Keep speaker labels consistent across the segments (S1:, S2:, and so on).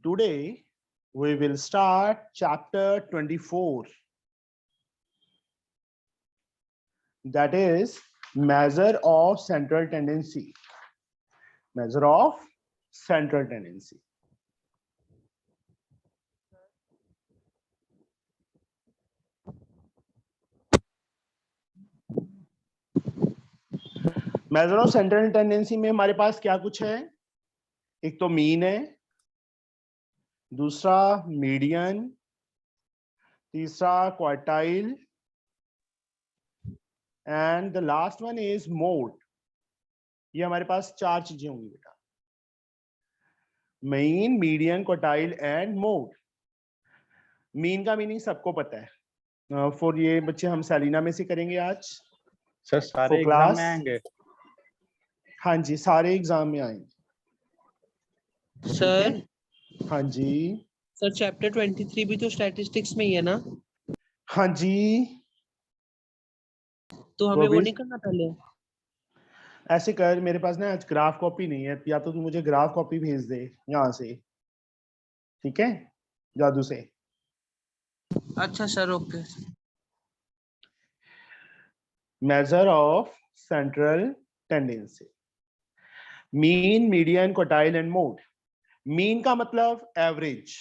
S1: Today we will start chapter 24, that is measure of central tendency. Measure of central tendency. Measure of central tendency में हमारे पास क्या कुछ है? एक तो मीन है, दूसरा मीडियन, तीसरा quartile and the last one is mode. ये हमारे पास चार चीजें होंगी बेटा, mean, median, quartile and mode. Mean का मीनिंग सबको पता है. फॉर ये बच्चे हम सेलिना में से करेंगे आज.
S2: सर सारे
S1: For
S2: एग्जाम
S1: class?
S2: में आएंगे?
S1: हाँ जी, सारे एग्जाम में आएंगे.
S3: सर
S1: हाँ जी.
S3: सर चैप्टर 23 भी तो स्टैटिस्टिक्स में ही है ना,
S1: हाँ जी.
S3: तो हमें
S1: वो
S3: वो
S1: भी-
S3: नहीं करना पहले?
S1: ऐसे कर, मेरे पास ना आज ग्राफ कॉपी नहीं है, या तो तू मुझे ग्राफ कॉपी भेज दे यहाँ से, ठीक है, जादू से.
S3: अच्छा sir, okay.
S1: Measure of central tendency. Mean, median, quartile and mode. Mean का मतलब एवरेज.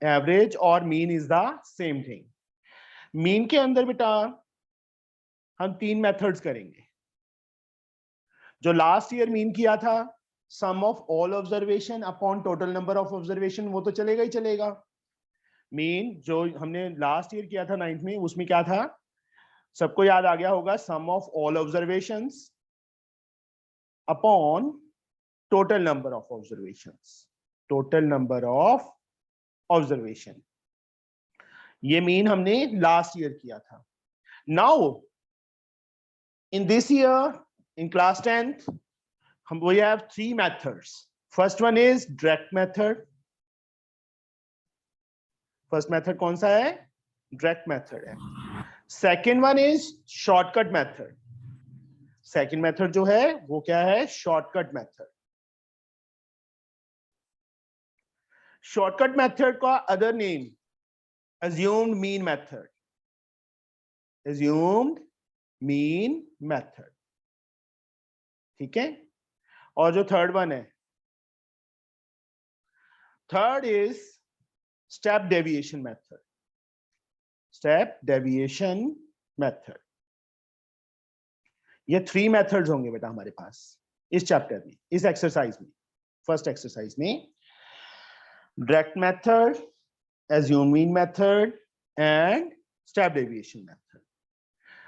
S1: एवरेज और mean is the same thing. Mean के अंदर बेटा हम तीन मेथड्स करेंगे. जो लास्ट ईयर मीन किया था, sum of all observation upon total number of observation, वो तो चलेगा ही चलेगा. मीन जो हमने लास्ट ईयर किया था 9th में, उसमें क्या था, सबको याद आ गया होगा, sum of all observations upon total number of observations. Total number of observation, ये मीन हमने लास्ट ईयर किया था. Now in this year, in class 10th, we have three methods. First one is direct method. First method कौन सा है? Direct method है. Second one is shortcut method. Second method जो है वो क्या है? Shortcut method. Shortcut method का other name assumed mean method. Assumed mean method. ठीक है. और जो थर्ड वन है, third is step deviation method. Step deviation method. ये थ्री मेथड्स होंगे बेटा हमारे पास इस चैप्टर में, इस एक्सरसाइज में. फर्स्ट एक्सरसाइज में direct method, assume mean method and step deviation method.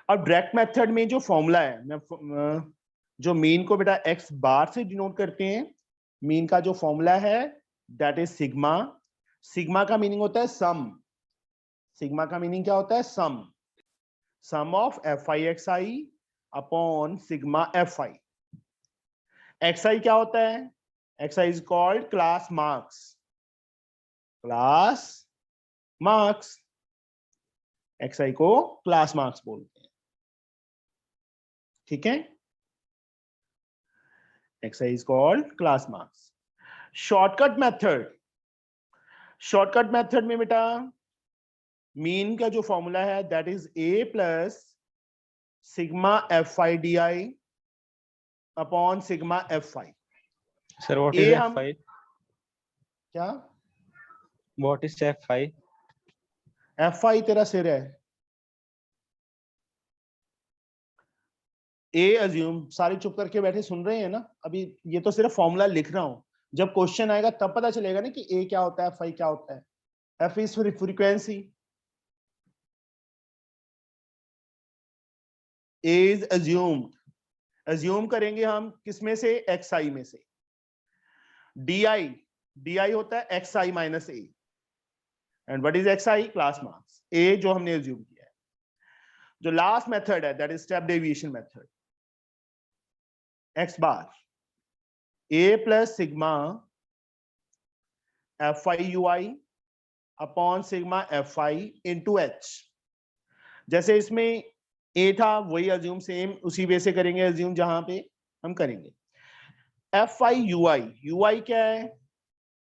S1: अब डायरेक्ट मेथड में जो फॉर्मूला है, मैं जो मीन को बेटा एक्स बार से डिनोट करते हैं, मीन का जो फॉर्मूला है दैट इज सिग्मा. सिग्मा का मीनिंग होता है सम. सिग्मा का मीनिंग क्या होता है? Sum. Sum of F I X I upon sigma F I. X I क्या होता है? X I is called class marks. Class marks. X I को क्लास मार्क्स बोलते हैं. ठीक है. XI is called class marks. Shortcut method. Shortcut method में बेटा मीन का जो फॉर्मूला है that is A plus sigma fi di upon sigma fi.
S2: Sir what
S1: A
S2: is
S1: हम
S2: F5?
S1: क्या?
S2: What is F5?
S1: fi तेरा सिर है. ए अज्यूम, सारे चुप करके बैठे सुन रहे हैं ना अभी? ये तो सिर्फ फॉर्मूला लिख रहा हूं, जब क्वेश्चन आएगा तब पता चलेगा ना कि ए क्या होता है, फाई क्या होता है. F is frequency, A is assumed. Assume करेंगे हम किसमें से? एक्स आई में से. डी आई, डी आई होता है X I minus A. And what is X I? Class marks. A जो हमने अज्यूम किया है. जो लास्ट मेथड है that is step deviation method. X bar A plus sigma F I U I upon sigma F I into H. जैसे इसमें ए था वही अज्यूम सेम उसी वे से करेंगे अज्यूम जहां पे हम करेंगे. F I U I, U I क्या है?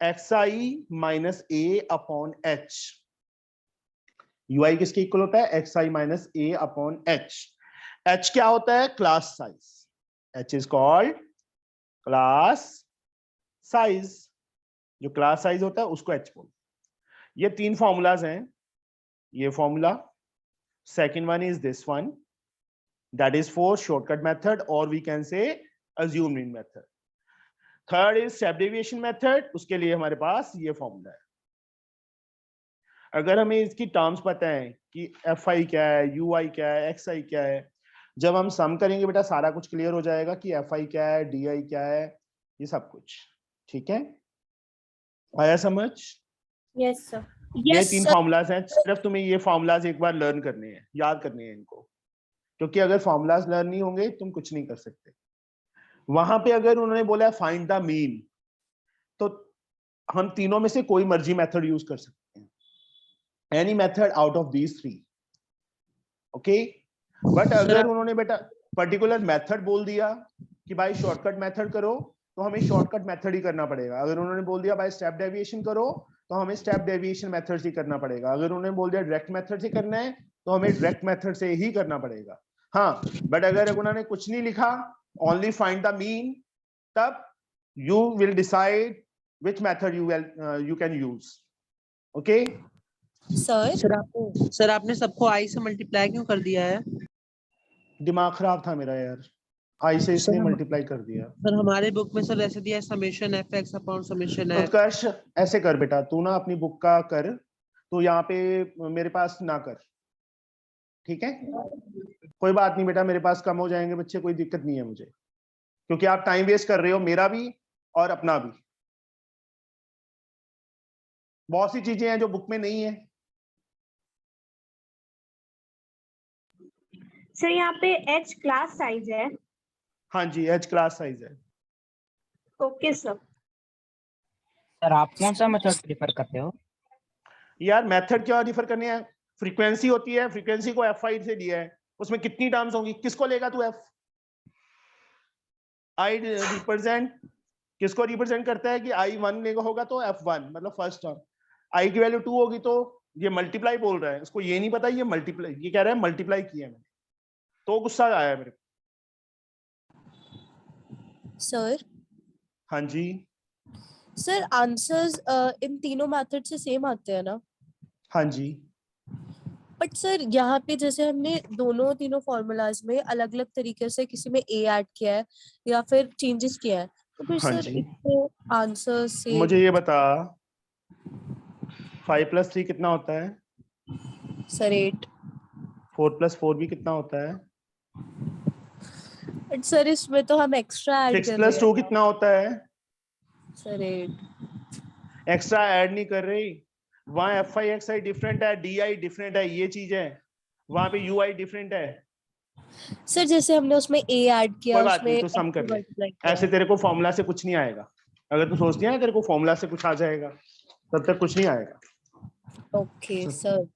S1: xi minus a upon h। ui किसके इक्वल होता है? xi minus a upon h। h क्या होता है? Class size. h is called class size. जो क्लास साइज होता है उसको h बोलते हैं। ये तीन फॉर्मूलाज हैं। ये formula, second one is this one, that is for shortcut method, और we can say assumed mean method. Third is step deviation method, उसके लिए हमारे पास ये फॉर्मूला है। अगर हमें इसकी टर्म्स पता है कि fi क्या है, ui क्या है, xi क्या है, जब हम सम करेंगे बेटा सारा कुछ क्लियर हो जाएगा कि fi क्या है, di क्या है, ये सब कुछ। ठीक है, आया समझ?
S4: Yes sir.
S1: ये तीन फॉर्मूलाज हैं, सिर्फ तुम्हें ये फॉर्मूलाज एक बार लर्न करने हैं, याद करने हैं इनको, क्योंकि अगर फॉर्मूलाज लर्न नहीं होंगे तुम कुछ नहीं कर सकते। वहां पे अगर उन्होंने बोला फाइंड द मीन, तो हम तीनों में से कोई मर्जी मेथड यूज कर सकते हैं, any method out of these three. Okay, but अगर उन्होंने बेटा पर्टिकुलर मेथड बोल दिया कि भाई शॉर्टकट मेथड करो, तो हमें शॉर्टकट मेथड ही करना पड़ेगा। अगर उन्होंने बोल दिया भाई स्टेप डेविएशन करो, तो हमें स्टेप डेविएशन मेथड से करना पड़ेगा। अगर उन्होंने बोल दिया डायरेक्ट मेथड से करना है, तो हमें डायरेक्ट मेथड से ही करना पड़ेगा। हाँ, बट अगर उन्होंने कुछ नहीं लिखा, ओनली फाइंड द मीन, तब you will decide which method you can use. Okay?
S3: Sir आपने सबको i से मल्टीप्लाई क्यों कर दिया है?
S1: दिमाग खराब था मेरा यार, आई से इसलिए मल्टीप्लाई कर दिया।
S3: सर हमारे बुक में सर ऐसे दिया है summation fx upon summation f।
S1: उत्कर्ष ऐसे कर बेटा, तू ना अपनी बुक का कर, तो यहाँ पे मेरे पास ना कर, ठीक है? कोई बात नहीं बेटा, मेरे पास कम हो जाएंगे बच्चे, कोई दिक्कत नहीं है मुझे, क्योंकि आप टाइम वेस्ट कर रहे हो, मेरा भी और अपना भी। बहुत सी चीजें हैं जो बुक में नहीं है।
S4: सर यहाँ पे h क्लास साइज है।
S1: हाँ जी, एच क्लास साइज है।
S4: Okay sir.
S5: सर आप कौन सा मेथड प्रेफर करते हो?
S1: यार मेथड क्या डिफर करने हैं? फ्रीक्वेंसी होती है, फ्रीक्वेंसी को fi से दिया है, उसमें कितनी टर्म्स होंगी, किसको लेगा तू? f i रिप्रेजेंट किसको रिप्रेजेंट करता है कि i1 लेगा होगा तो f1 मतलब फर्स्ट टर्म, i की वैल्यू 2 होगी तो ये मल्टीप्लाई बोल रहा है, उसको ये नहीं पता ये मल्टीप्लाई, ये कह रहा है मल्टीप्लाई किया मैंने, तो गुस्सा आया मेरे को।
S6: सर
S1: हाँ जी,
S6: सर आंसर्स इन तीनों मेथड से सेम आते हैं ना?
S1: हाँ जी,
S6: बट सर यहाँ पे जैसे हमने दोनों तीनों फॉर्मूलाज में अलग अलग तरीके से किसी में a ऐड किया है या फिर चेंजेस किया है, तो फिर
S1: हाँ
S6: सर
S1: जी।
S6: इसको आंसर से
S1: मुझे ये बता 5 + 3 कितना होता है?
S6: सर 8।
S1: 4 + 4 भी कितना होता है?
S6: बट सर इसमें तो हम एक्स्ट्रा ऐड
S1: 6
S6: कर रहे
S1: + 2
S6: हैं
S1: कितना होता है?
S6: सर 8।
S1: एक्स्ट्रा ऐड नहीं कर रही, वहां fi xi डिफरेंट है, di डिफरेंट है, ये चीज है, वहां पे ui डिफरेंट है।
S6: सर जैसे हमने उसमें a ऐड किया,
S1: कोई बात नहीं,
S6: उसमें
S1: तू सम कर ले,
S6: multiply किया।
S1: ऐसे तेरे को फॉर्मूला से कुछ नहीं आएगा। अगर तू सोचती है ना तेरे को फॉर्मूला से कुछ आ जाएगा, तब तक कुछ नहीं आएगा।
S6: Okay sir.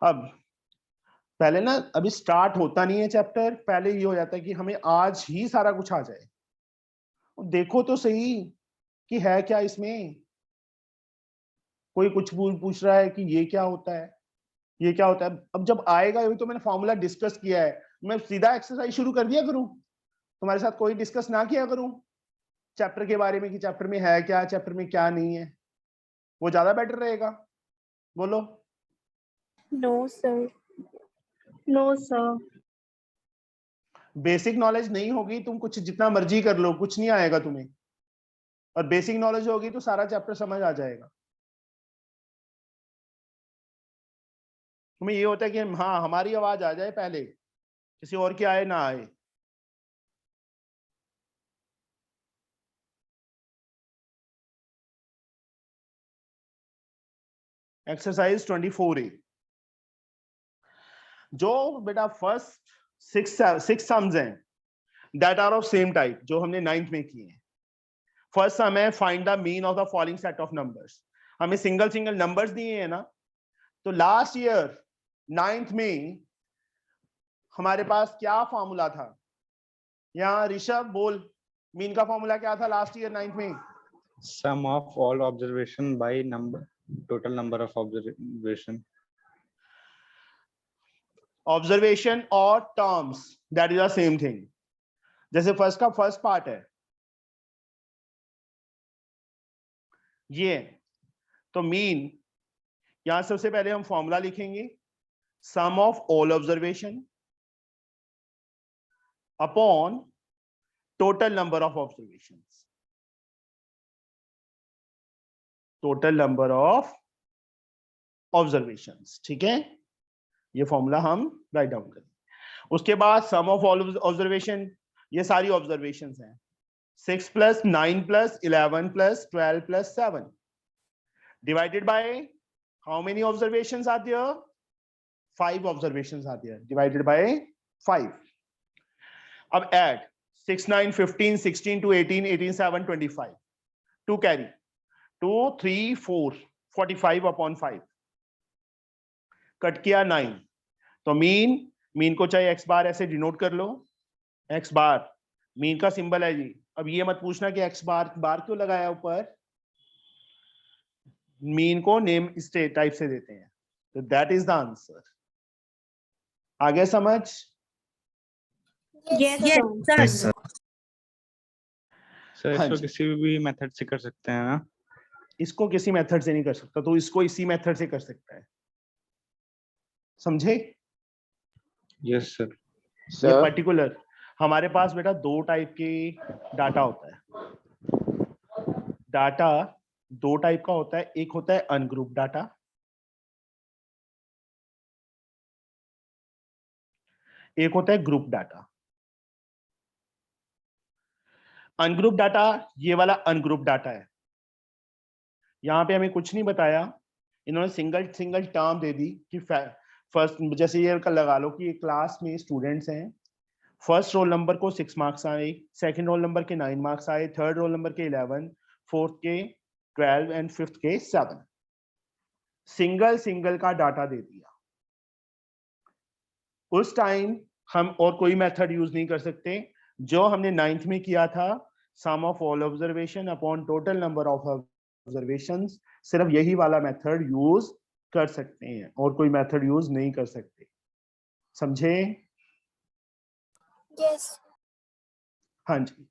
S1: अब पहले ना, अभी स्टार्ट होता नहीं है चैप्टर, पहले ये हो जाता है कि हमें आज ही सारा कुछ आ जाए। देखो तो सही कि है क्या इसमें। कोई कुछ पूछ रहा है कि ये क्या होता है, ये क्या होता है। अब जब आएगा, अभी तो मैंने फॉर्मूला डिस्कस किया है, मैं सीधा एक्सरसाइज शुरू कर दिया करूं, तुम्हारे साथ कोई डिस्कस ना किया करूं चैप्टर के बारे में कि चैप्टर में है क्या, चैप्टर में क्या नहीं है, वो ज्यादा बेटर रहेगा। बोलो।
S4: No sir. No sir.
S1: Basic knowledge नहीं होगी, तुम कुछ जितना मर्जी कर लो, कुछ नहीं आएगा तुम्हें, और बेसिक नॉलेज होगी तो सारा चैप्टर समझ आ जाएगा। तुम्हें ये होता है कि हाँ हमारी आवाज आ जाए पहले, किसी और की आए ना आए। एक्सरसाइज 24A, जो बेटा फर्स्ट 6 सम्स हैं that are of same type, जो हमने 9th में किए हैं। फर्स्ट सम है find the mean of the following set of numbers. हमें सिंगल सिंगल नंबर्स दिए हैं ना, तो लास्ट ईयर 9th में हमारे पास क्या फॉर्मूला था? यहाँ ऋषभ बोल, मीन का फॉर्मूला क्या था लास्ट ईयर 9th में?
S2: Sum of all observation by number, total number of observation.
S1: Observation और terms, that is the same thing. जैसे फर्स्ट का फर्स्ट पार्ट है ये, तो मीन, यहां सबसे पहले हम फॉर्मूला लिखेंगे, sum of all observation upon total number of observations. Total number of observations, ठीक है, ये फॉर्मूला हम राइट डाउन करें. उसके बाद सम ऑफ ऑल ऑब्जर्वेशन, ये सारी ऑब्जर्वेशंस हैं, 6 + 9 + 11 + 12 + 7 divided by how many observations are there? 5 observations are there, divided by 5. अब add 6, 9, 15, 16 to 18, 18, 7, 25. 2 carry 2, 3, 4, 45 upon 5. Cut किया 9. तो मीन को चाहे x बार ऐसे डिनोट कर लो, x बार मीन का सिंबल है जी. अब ये मत पूछना कि x बार क्यों लगाया ऊपर, मीन को नेम इस टाइप से देते हैं. तो दैट इज द आंसर. आगे समझ?
S4: Yes, sir.
S2: सर
S1: हाँ
S2: इसको
S1: जी.
S2: किसी भी मेथड से कर सकते हैं ना?
S1: इसको किसी मेथड से नहीं कर सकता, तो इसको इसी मेथड से कर सकता है. समझे?
S2: Yes sir.
S1: ये पर्टिकुलर हमारे पास बेटा 2 टाइप के डाटा होता है. डाटा 2 टाइप का होता है, एक होता है अनग्रुप डाटा, एक होता है ग्रुप डाटा. अनग्रुप डाटा, ये वाला अनग्रुप डाटा है. यहां पे हमें कुछ नहीं बताया, इन्होंने सिंगल टर्म दे दी कि फर्स्ट, जैसे ये लगा लो कि क्लास में स्टूडेंट्स हैं, फर्स्ट रोल नंबर को 6 मार्क्स आए, सेकंड रोल नंबर के 9 मार्क्स आए, थर्ड रोल नंबर के 11, फोर्थ के 12 एंड फिफ्थ के 7. सिंगल का डाटा दे दिया. उस टाइम हम और कोई मेथड यूज नहीं कर सकते. जो हमने 9th में किया था, sum of all observation upon total number of observations, सिर्फ यही वाला मेथड यूज कर सकते हैं और कोई मेथड यूज नहीं कर सकते. समझे?
S4: Yes.
S1: हाँ जी.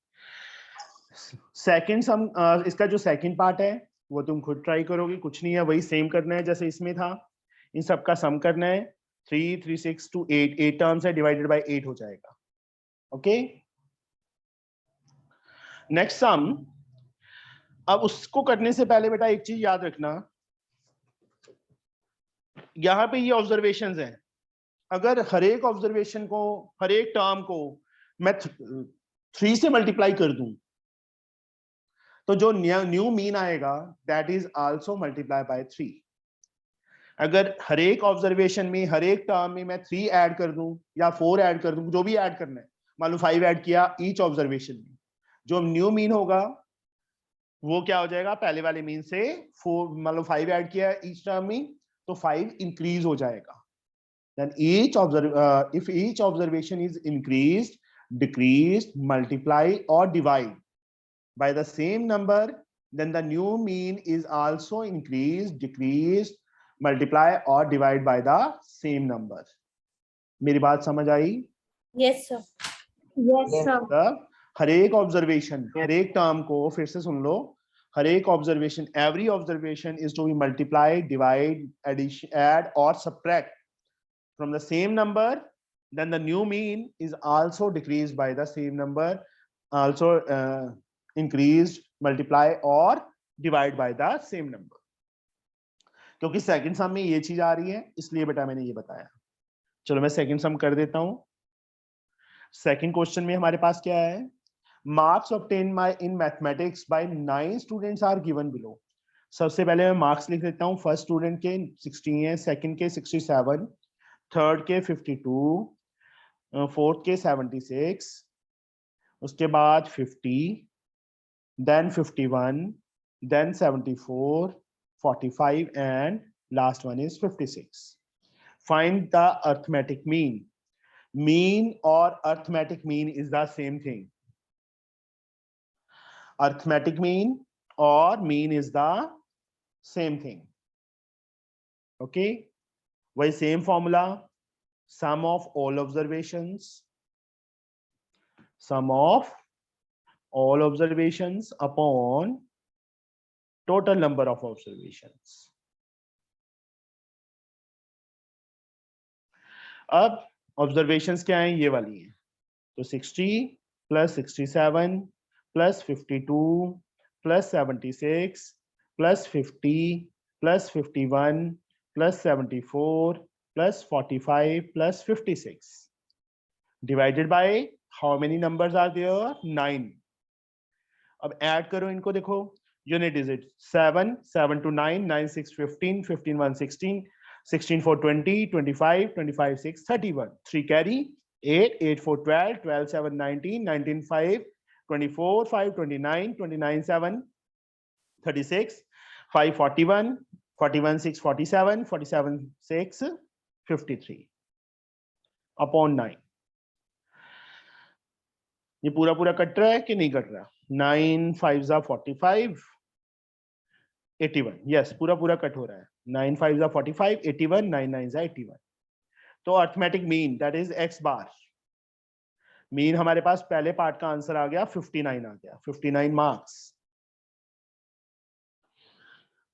S1: सेकंड सम, इसका जो सेकंड पार्ट है वो तुम खुद ट्राई करोगे, कुछ नहीं है, वही सेम करना है जैसे इसमें था. इन सब का सम करना है. 3, 3, 6 to 8 टर्म्स है, डिवाइडेड बाय 8 हो जाएगा. Okay, next sum. अब उसको करने से पहले बेटा एक चीज याद रखना, यहाँ पे ये ऑब्जर्वेशंस हैं. अगर हर एक ऑब्जर्वेशन को, हर एक टर्म को मैं 3 से मल्टीप्लाई कर दूं, तो जो न्यू मीन आएगा that is also multiply by 3. अगर हर एक ऑब्जर्वेशन में, हर एक टर्म में मैं 3 ऐड कर दूं या 4 ऐड कर दूं, जो भी ऐड करना है, मान लो 5 ऐड किया ईच ऑब्जर्वेशन में, जो न्यू मीन होगा वो क्या हो जाएगा, पहले वाले मीन से 4, मान लो 5 ऐड किया ईच टर्म में, तो 5 इंक्रीज हो जाएगा. Then if each observation is increased, decreased, multiply or divide by the same number, then the new mean is also increased, decreased, multiply or divide by the same number. मेरी बात समझ आई?
S4: Yes, sir. Yes, sir.
S1: मतलब हर एक observation, हर एक term को फिर से सुन लो, हर एक observation, every observation is to be multiplied, divide, addition, add or subtract from the same number. Then the new mean is also decreased by the same number, also increased, multiply or divide by the same number. क्योंकि second सम में ये चीज आ रही है, इसलिए बेटा मैंने ये बताया. चलो मैं सेकंड सम कर देता हूं. सेकंड क्वेश्चन में हमारे पास क्या है, marks obtained in mathematics by 9 students are given below. सबसे पहले मैं मार्क्स लिख देता हूं. फर्स्ट स्टूडेंट के 60 है, सेकंड के 67, थर्ड के 52, फोर्थ के 76, उसके बाद 50, then 51, then 74, 45 and last one is 56. Find the arithmetic mean. Mean or arithmetic mean is the same thing. Arithmetic mean or mean is the same thing. Okay, why same formula? Sum of all observations, sum of all observations upon total number of observations. अब observations क्या हैं? ये वाली हैं. तो 60 plus 67 plus 52 plus 76 plus 50 plus 51 plus 74 plus 45 plus 56 divided by how many numbers are there? 9. अब add करो इनको, देखो unit digit 7 7 to 9 9 6 15 15 1 16 16 4 20 25 25 6 31 3 carry 8 8 4 12 12 7 19 19 5 24 5 29 29 7 36 5 41 41 6 47 47 6 53 upon 9. ये पूरा पूरा कट रहा है कि नहीं कट रहा? 9 5 जा 45 81. यस, पूरा पूरा कट हो रहा है. 9 5 जा 45 81 9 9 जा 81. तो arithmetic mean that is x bar. Mean हमारे पास पहले पार्ट का आंसर आ गया 59 आ गया, 59 मार्क्स.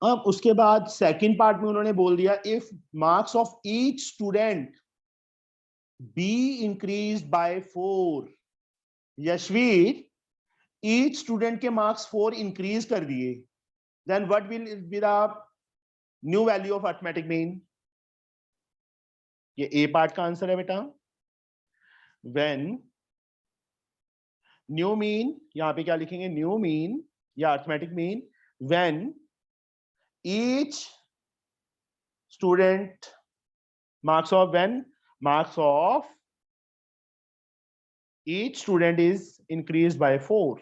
S1: अब उसके बाद सेकंड पार्ट में उन्होंने बोल दिया if marks of each student be increased by 4. Yashvir, each student के मार्क्स 4 इंक्रीज कर दिए, then what will be the new value of arithmetic mean? ये ए पार्ट का आंसर है बेटा. व्हेन न्यू मीन, यहां पे क्या लिखेंगे? न्यू मीन या arithmetic mean when each student marks of each student is increased by 4.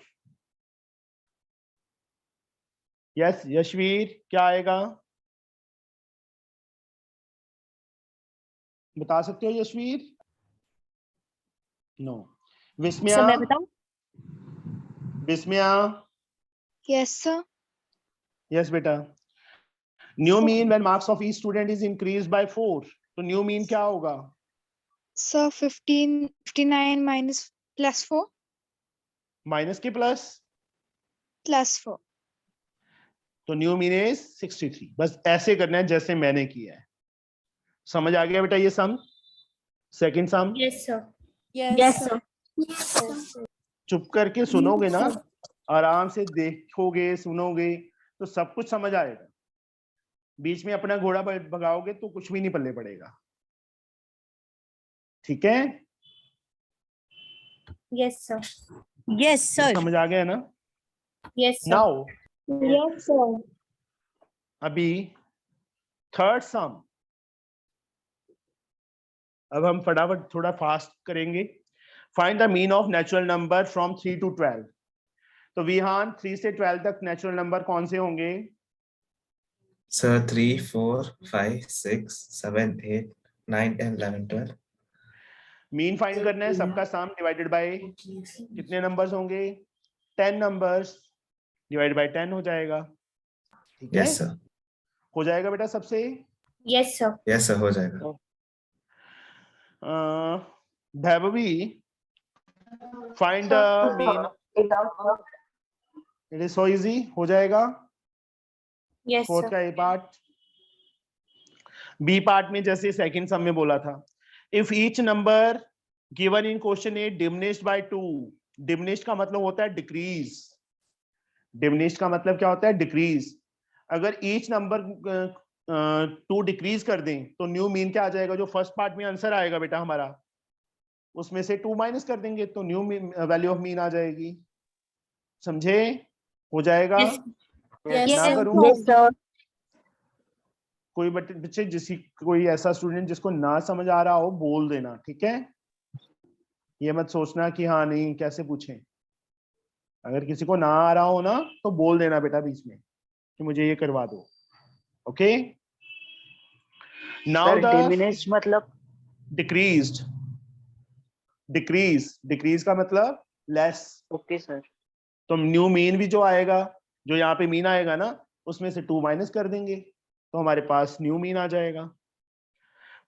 S1: yes, Yashveer क्या आएगा? बता सकते हो यशवीर? नो. विस्मया,
S4: सर मैं बताऊं?
S1: विस्मया.
S4: Yes sir.
S1: yes बेटा. New mean when marks of each student is increased by 4. तो न्यू मीन क्या होगा?
S4: सर 59 minus plus 4
S1: माइनस के प्लस,
S4: plus 4.
S1: तो न्यू मीन इज 63. बस ऐसे करना है जैसे मैंने किया है. समझ आ गया बेटा ये sum? Second sum
S4: Yes sir.
S6: Yes,
S4: sir.
S1: चुप करके सुनोगे ना, आराम से देखोगे सुनोगे तो सब कुछ समझ आएगा. बीच में अपना घोड़ा भगाओगे तो कुछ भी नहीं पल्ले पड़ेगा. ठीक है?
S4: Yes sir.
S6: Yes, sir.
S1: समझ आ गया ना?
S4: Yes sir.
S1: Now
S4: Yes sir.
S1: अभी थर्ड सम. अब हम फटाफट थोड़ा फास्ट करेंगे. Find the mean of natural number from 3 to 12. तो विहान 3 से 12 तक नेचुरल नंबर कौन से होंगे?
S7: Sir, 3, 4, 5, 6, 7, 8, 9, 10, 11, 12.
S1: मीन फाइंड करना है. सबका सम डिवाइडेड बाय कितने नंबर्स होंगे? 10 नंबर्स डिवाइड बाय 10 हो जाएगा. ठीक है?
S7: Yes, sir.
S1: हो जाएगा बेटा सबसे?
S4: Yes sir.
S7: Yes, sir. हो जाएगा.
S1: Vaibhavi, find the mean. It is so easy. हो जाएगा.
S4: Yes
S1: fourth
S4: sir.
S1: का ए पार्ट. बी पार्ट में जैसे सेकंड सम में बोला था, if each number given in question a diminished by 2. Diminished का मतलब होता है डिक्रीज. डिमिनिश्ड का मतलब क्या होता है? डिक्रीज. अगर ईच नंबर 2 डिक्रीज कर दें तो न्यू मीन क्या आ जाएगा? जो फर्स्ट पार्ट में आंसर आएगा बेटा हमारा, उसमें से 2 माइनस कर देंगे तो न्यू वैल्यू ऑफ मीन आ जाएगी. समझे? हो जाएगा.
S6: Yes,
S1: ना
S6: sir.
S1: करूं?
S6: Yes, sir.
S1: कोई बच्चे कोई ऐसा स्टूडेंट जिसको ना समझ आ रहा हो बोल देना. ठीक है? ये मत सोचना कि हाँ नहीं कैसे पूछें. अगर किसी को ना आ रहा हो ना तो बोल देना बेटा बीच में कि मुझे ये करवा दो. ओके? नाउ द
S5: डिमिनिश मतलब
S1: डिक्रीज्ड. डिक्रीज का मतलब लेस।
S3: Okay sir.
S1: तो न्यू मीन भी जो आएगा, जो यहाँ पे मीन आएगा ना, उसमें से 2 माइनस कर देंगे तो हमारे पास न्यू मीन आ जाएगा।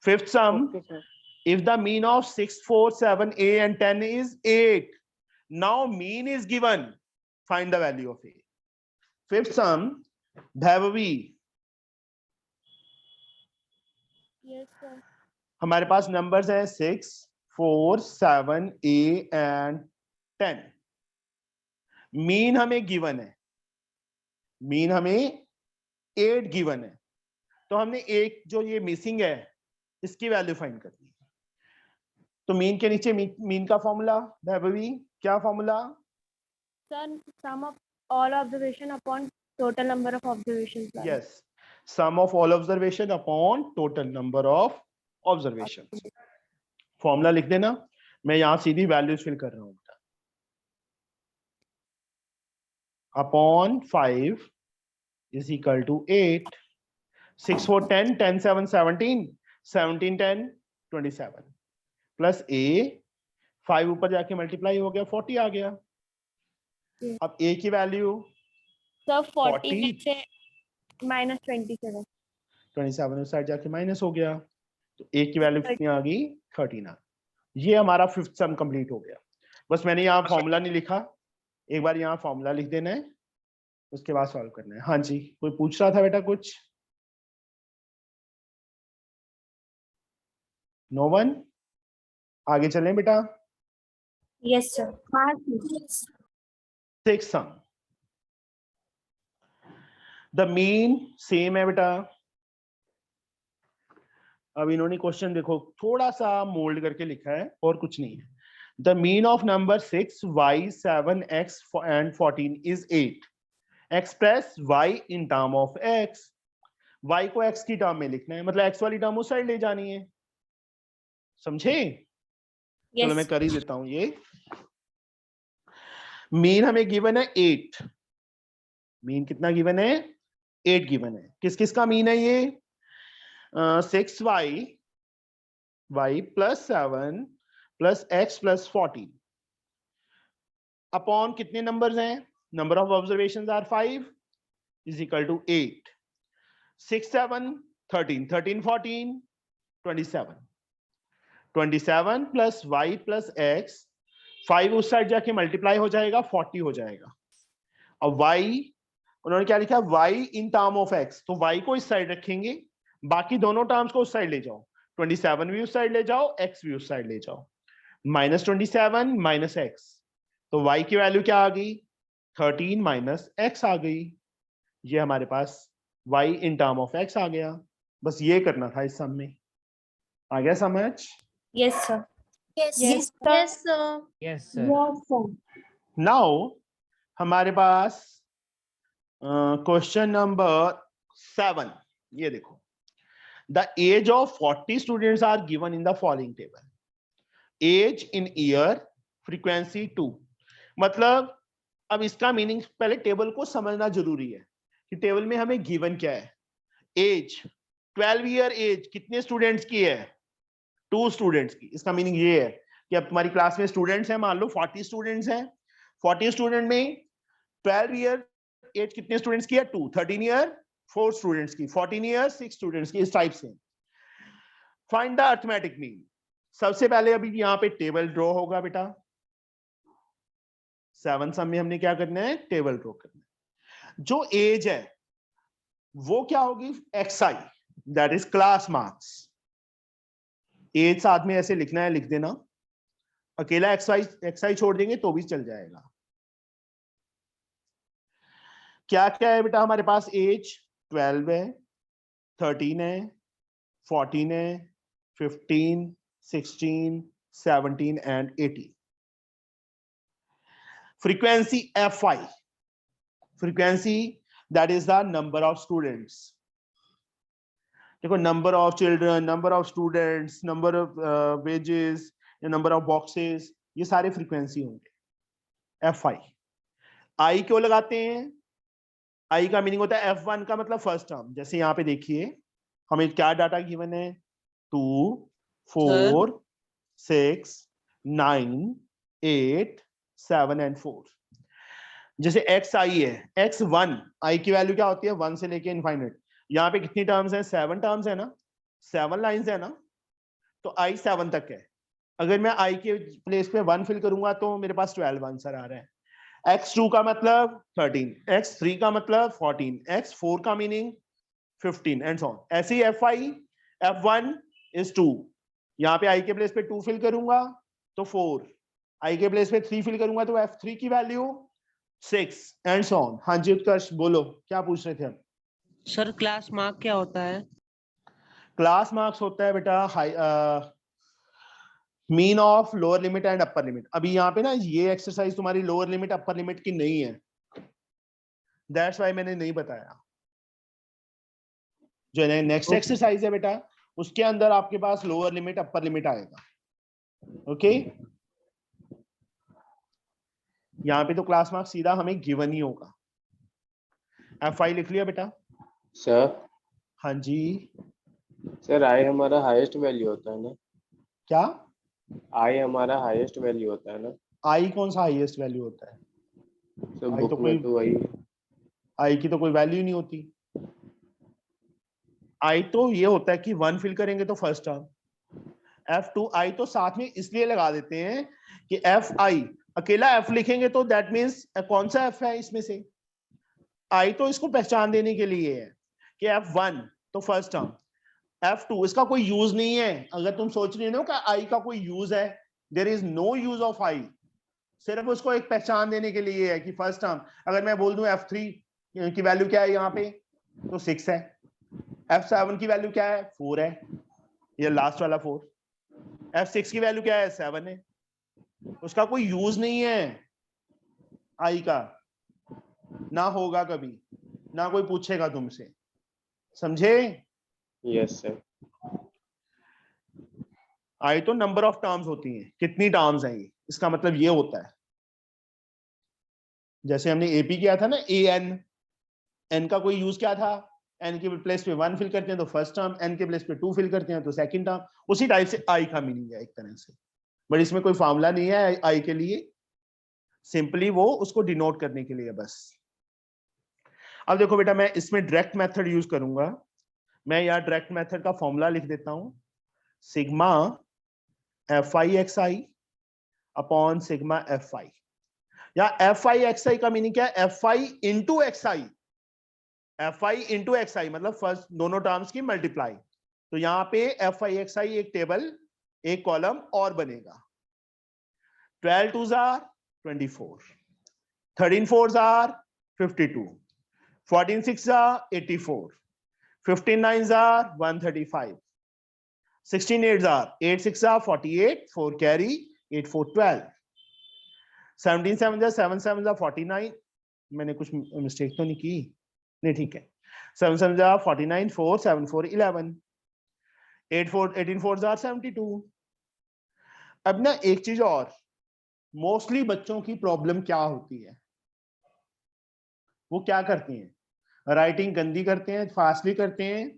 S1: Fifth some,
S3: okay sir.
S1: if the mean of 6, 4, 7, 8 and 10 is 8, now mean is given, find the value of a. Fifth sum, Bhavavi,
S4: Yes, sir.
S1: हमारे पास नंबर्स हैं 6, 4, 7, 8 and 10। मीन हमें गिवन है, mean हमें 8 given है, तो हमने एक जो ये मिसिंग है इसकी वैल्यू फाइंड करनी है। तो मीन के नीचे मीन का फॉर्मूला, भैभवी क्या formula?
S4: Sir, sum of all observation upon total number of observations. sir.
S1: Yes, sum of all observation upon total number of observations। Formula लिख देना, मैं यहां सीधी वैल्यूज फिल कर रहा हूं। Upon 5 is equal to 8, 6 4 10, 10 7 17, 17 10 27 plus a 5 ऊपर जाके multiply हो गया 40 आ गया। अब a की वैल्यू
S4: Sir, 40
S1: 40
S4: में से minus 27.
S1: 27 उस साइड जाके माइनस हो गया, तो a की वैल्यू कितनी आ गई? 13। ये हमारा फिफ्थ सम कंप्लीट हो गया। बस मैंने यहाँ फॉर्मूला नहीं लिखा, एक बार यहाँ फॉर्मूला लिख देना है, उसके बाद सॉल्व करना है। हाँ जी, कोई पूछ रहा था बेटा कुछ? No one? आगे चलें बेटा।
S4: Yes, sir.
S1: Six sum, the mean same है बेटा। अब इन्होंने क्वेश्चन देखो थोड़ा सा मोल्ड करके लिखा है और कुछ नहीं है। The mean of number 6, y, 7, x and 14 is 8। Express y in term of x। y को x की टर्म में लिखना है, मतलब x वाली टर्म उस साइड ले जानी है, समझे? चलो
S4: Yes.
S1: मैं कर ही देता हूं। ये मीन हमें गिवन है 8। मीन कितना गिवन है? 8 गिवन है। किस किस का मीन है ये? 6y, y plus 7 plus x plus 14 upon कितने नंबर्स हैं? Number of observations are 5 is equal to 8। 6 7 13, 13 14 27, 27 plus y plus x, 5 उस साइड जाके मल्टीप्लाई हो जाएगा 40 हो जाएगा। अब y उन्होंने क्या लिखा? y in term of x, तो y को इस साइड रखेंगे, बाकी दोनों टर्म्स को उस साइड ले जाओ। 27 भी उस साइड ले जाओ, x भी उस साइड ले जाओ। -27 माइनस x, तो y की वैल्यू क्या आ गई? 13 माइनस x आ गई। ये हमारे पास y in term of x आ गया। बस ये करना था इस सम में। आ गया समझ?
S4: Yes, sir.
S6: Yes,
S4: Yes, sir.
S6: yes, sir.
S5: Yes, sir.
S4: Yes, sir.
S1: Now हमारे पास क्वेश्चन नंबर 7, ये देखो। The age of 40 students are given in the following table. Age in year, frequency 2। मतलब अब इसका मीनिंग पहले टेबल को समझना जरूरी है कि टेबल में हमें गिवन क्या है। एज 12 ईयर एज कितने स्टूडेंट्स की है? 2 स्टूडेंट्स की। इसका मीनिंग ये है कि अब तुम्हारी क्लास में स्टूडेंट्स हैं, मान लो 40 स्टूडेंट्स हैं, 40 स्टूडेंट में 12 ईयर एज कितने स्टूडेंट्स की है? 2। 13 ईयर 4 स्टूडेंट्स की, 14 ईयर 6 स्टूडेंट्स की। इस टाइप से फाइंड द अरिथमेटिक मीन। सबसे पहले अभी यहाँ पे टेबल ड्रॉ होगा बेटा। 7 सम में हमने क्या करना है? टेबल ड्रॉ करना है। जो एज है वो क्या होगी? xi, that is class marks. Age साथ में ऐसे लिखना है, लिख देना। अकेला xi छोड़ देंगे तो भी चल जाएगा। क्या क्या है बेटा हमारे पास? एज 12 है, 13 है, 14 है, 15, 16, 17 and 18। Frequency fi, frequency that is the number of students. देखो number of children, number of students, number of wages, number of boxes, ये सारे फ्रीक्वेंसी होंगे। fi आई क्यों लगाते हैं? आई का मीनिंग होता है f1 का मतलब फर्स्ट टर्म। जैसे यहाँ पे देखिए हमें क्या डाटा गिवन है? 2 4 6 9, 8, 7 and 4। जैसे x i है, x1 i की वैल्यू क्या होती है 1 से लेके इनफाइनाइट। यहाँ पे कितनी टर्म्स हैं 7 टर्म्स है ना, 7 लाइंस है ना, तो i 7 तक है। अगर मैं i के प्लेस पे 1 फिल करूंगा तो मेरे पास 12 आंसर आ रहा है। x2 का मतलब 13, x3 का मतलब 14, x4 का मीनिंग 15 एंड सो ऑन। ऐसे ही f1 is 2, यहाँ पे i के प्लेस पे 2 फिल करूंगा तो 4, i के प्लेस पे 3 फिल करूंगा तो f3 की वैल्यू 6 एंड सो ऑन। हाँ जी उत्कर्ष बोलो, क्या पूछ रहे थे हम?
S3: सर क्लास मार्क क्या होता है?
S1: क्लास मार्क्स होता है बेटा mean of lower limit and upper limit. अभी यहाँ पे ना ये एक्सरसाइज तुम्हारी लोअर लिमिट अपर लिमिट की नहीं है, दैट्स वाई मैंने नहीं बताया। जो नेक्स्ट एक्सरसाइज है बेटा उसके अंदर आपके पास लोअर लिमिट अपर लिमिट आएगा। ओके यहाँ पे तो क्लास मार्क्स सीधा हमें गिवन ही होगा। F5 लिख लिया बेटा?
S8: सर
S1: हाँ जी
S8: सर आई हमारा हाईएस्ट वैल्यू होता है ना?
S1: क्या
S8: आई हमारा हाईएस्ट वैल्यू होता है ना?
S1: आई कौन सा हाईएस्ट वैल्यू होता है?
S8: सर
S1: आई
S8: बुक
S1: तो
S8: में
S1: कोई
S8: तो वही
S1: आई की तो कोई वैल्यू नहीं होती। आई तो ये होता है कि 1 फिल करेंगे तो फर्स्ट टर्म, F2 आई तो साथ में इसलिए लगा देते हैं कि F आई अकेला F लिखेंगे तो दैट मीन्स कौन सा F है इसमें से। आई तो इसको पहचान देने के लिए है कि F1 तो फर्स्ट टर्म, F2 इसका कोई यूज नहीं है। अगर तुम सोच रहे हो कि आई का कोई यूज है, there is no use of I, सिर्फ उसको एक पहचान देने के लिए है कि फर्स्ट टर्म। अगर मैं बोल दूं F3 की वैल्यू क्या है यहाँ पे तो 6 है, F7 की वैल्यू क्या है 4 है, ये लास्ट वाला 4, F6 की वैल्यू क्या है 7 है। उसका कोई यूज नहीं है आई का, ना होगा कभी, ना कोई पूछेगा तुमसे, समझे?
S8: Yes sir.
S1: आई तो नंबर ऑफ टर्म्स होती हैं, कितनी टर्म्स हैं ये, इसका मतलब ये होता है। जैसे हमने एपी किया था ना एन, एन का कोई यूज क्या था, एन के प्लेस पे 1 फिल करते हैं तो फर्स्ट टर्म, एन के प्लेस पे 2 फिल करते हैं तो सेकंड टर्म। उसी टाइप से आई का मीनिंग है एक तरह से, बट इसमें कोई फॉर्मूला नहीं है आई के लिए, सिंपली वो उसको डिनोट करने के लिए बस। अब देखो बेटा मैं इसमें डायरेक्ट मेथड यूज करूंगा। मैं यहाँ डायरेक्ट मेथड का फॉर्मूला लिख देता हूं, sigma fi(xi) upon sigma fi। या fi(xi) का मीनिंग क्या है, fi into xi, fi into xi मतलब फर्स्ट दोनों टर्म्स की मल्टीप्लाई। तो यहाँ पे fi(xi) एक टेबल एक कॉलम और बनेगा। 12 2s are 24, 13 4s are 52, 14 6s are 84, 15 9s are 135, 16 8s are 8 6s are 48, 4 carry 8 4 12, 17 7s are 7 7s are 49, मैंने कुछ मिस्टेक तो नहीं की? नहीं ठीक है। 7 7s are 49, 4 7 4 11, 8 4 18 4s are 72। अब ना एक चीज और, मोस्टली बच्चों की प्रॉब्लम क्या होती है, वो क्या करते हैं, राइटिंग गंदी करते हैं, फास्टली करते हैं।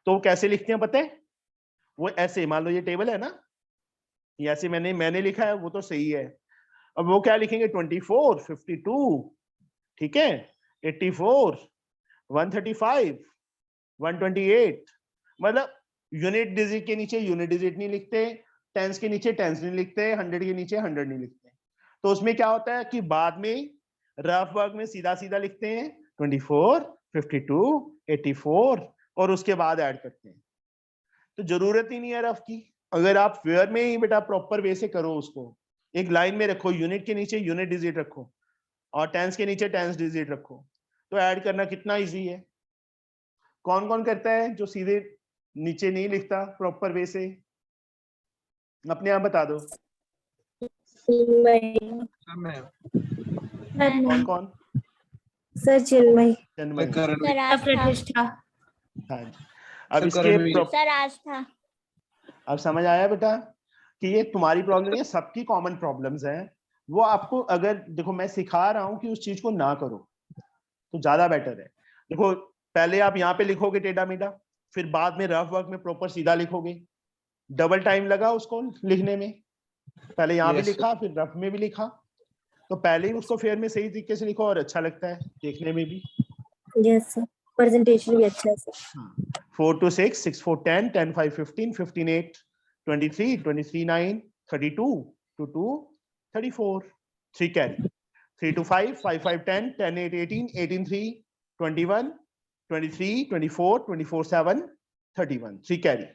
S1: तो वो कैसे लिखते हैं पता है, वो ऐसे, मान लो ये टेबल है ना, ये ऐसे मैंने लिखा है वो तो सही है। अब वो क्या लिखेंगे 24 52, ठीक है, 84 135 128, मतलब यूनिट डिजिट के नीचे यूनिट डिजिट नहीं लिखते, टेंस के नीचे टेंस नहीं लिखते, 100 के नीचे 100 नहीं लिखते। तो उसमें क्या होता है कि बाद में रफ वर्क में सीधा सीधा लिखते हैं 24 52 84 और उसके बाद ऐड करते हैं। तो जरूरत ही नहीं है रफ की। अगर आप वेयर में ही बेटा प्रॉपर वे से करो, उसको एक लाइन में रखो, यूनिट के नीचे यूनिट डिजिट रखो और टेंस के नीचे टेंस डिजिट रखो, तो ऐड करना कितना इजी है। कौन कौन करता है जो सीधे नीचे नहीं लिखता प्रॉपर वे से, अपने आप बता दो। कौन कौन?
S9: सर चिन्मय,
S1: जन्मय,
S9: प्रतिष्ठा,
S1: हाँ जी। अब इसके
S9: सर आस्था।
S1: अब समझ आया बेटा कि ये तुम्हारी प्रॉब्लम नहीं है, सबकी कॉमन प्रॉब्लम्स हैं। वो आपको अगर देखो मैं सिखा रहा हूं कि उस चीज को ना करो तो ज्यादा बेटर है। देखो पहले आप यहाँ पे लिखोगे टेढ़ा मेढ़ा, फिर बाद में रफ वर्क में प्रॉपर सीधा लिखोगे, डबल टाइम लगा उसको लिखने में। पहले यहाँ भी
S2: Yes, sir.
S1: लिखा फिर रफ में भी लिखा, तो पहले ही उसको फेयर में सही तरीके से लिखो और अच्छा लगता है देखने में भी।
S9: यस सर, प्रेजेंटेशन भी अच्छा है sir.
S1: 4 to 6, 6 4 10, 10 5 15, 15 8 23, 23 9, 32 to 2 34, 3 carry, 3 to 5, 5 5 10, 10 8 18, 18 3 21, 23 24, 24 7, 31, 3 carry,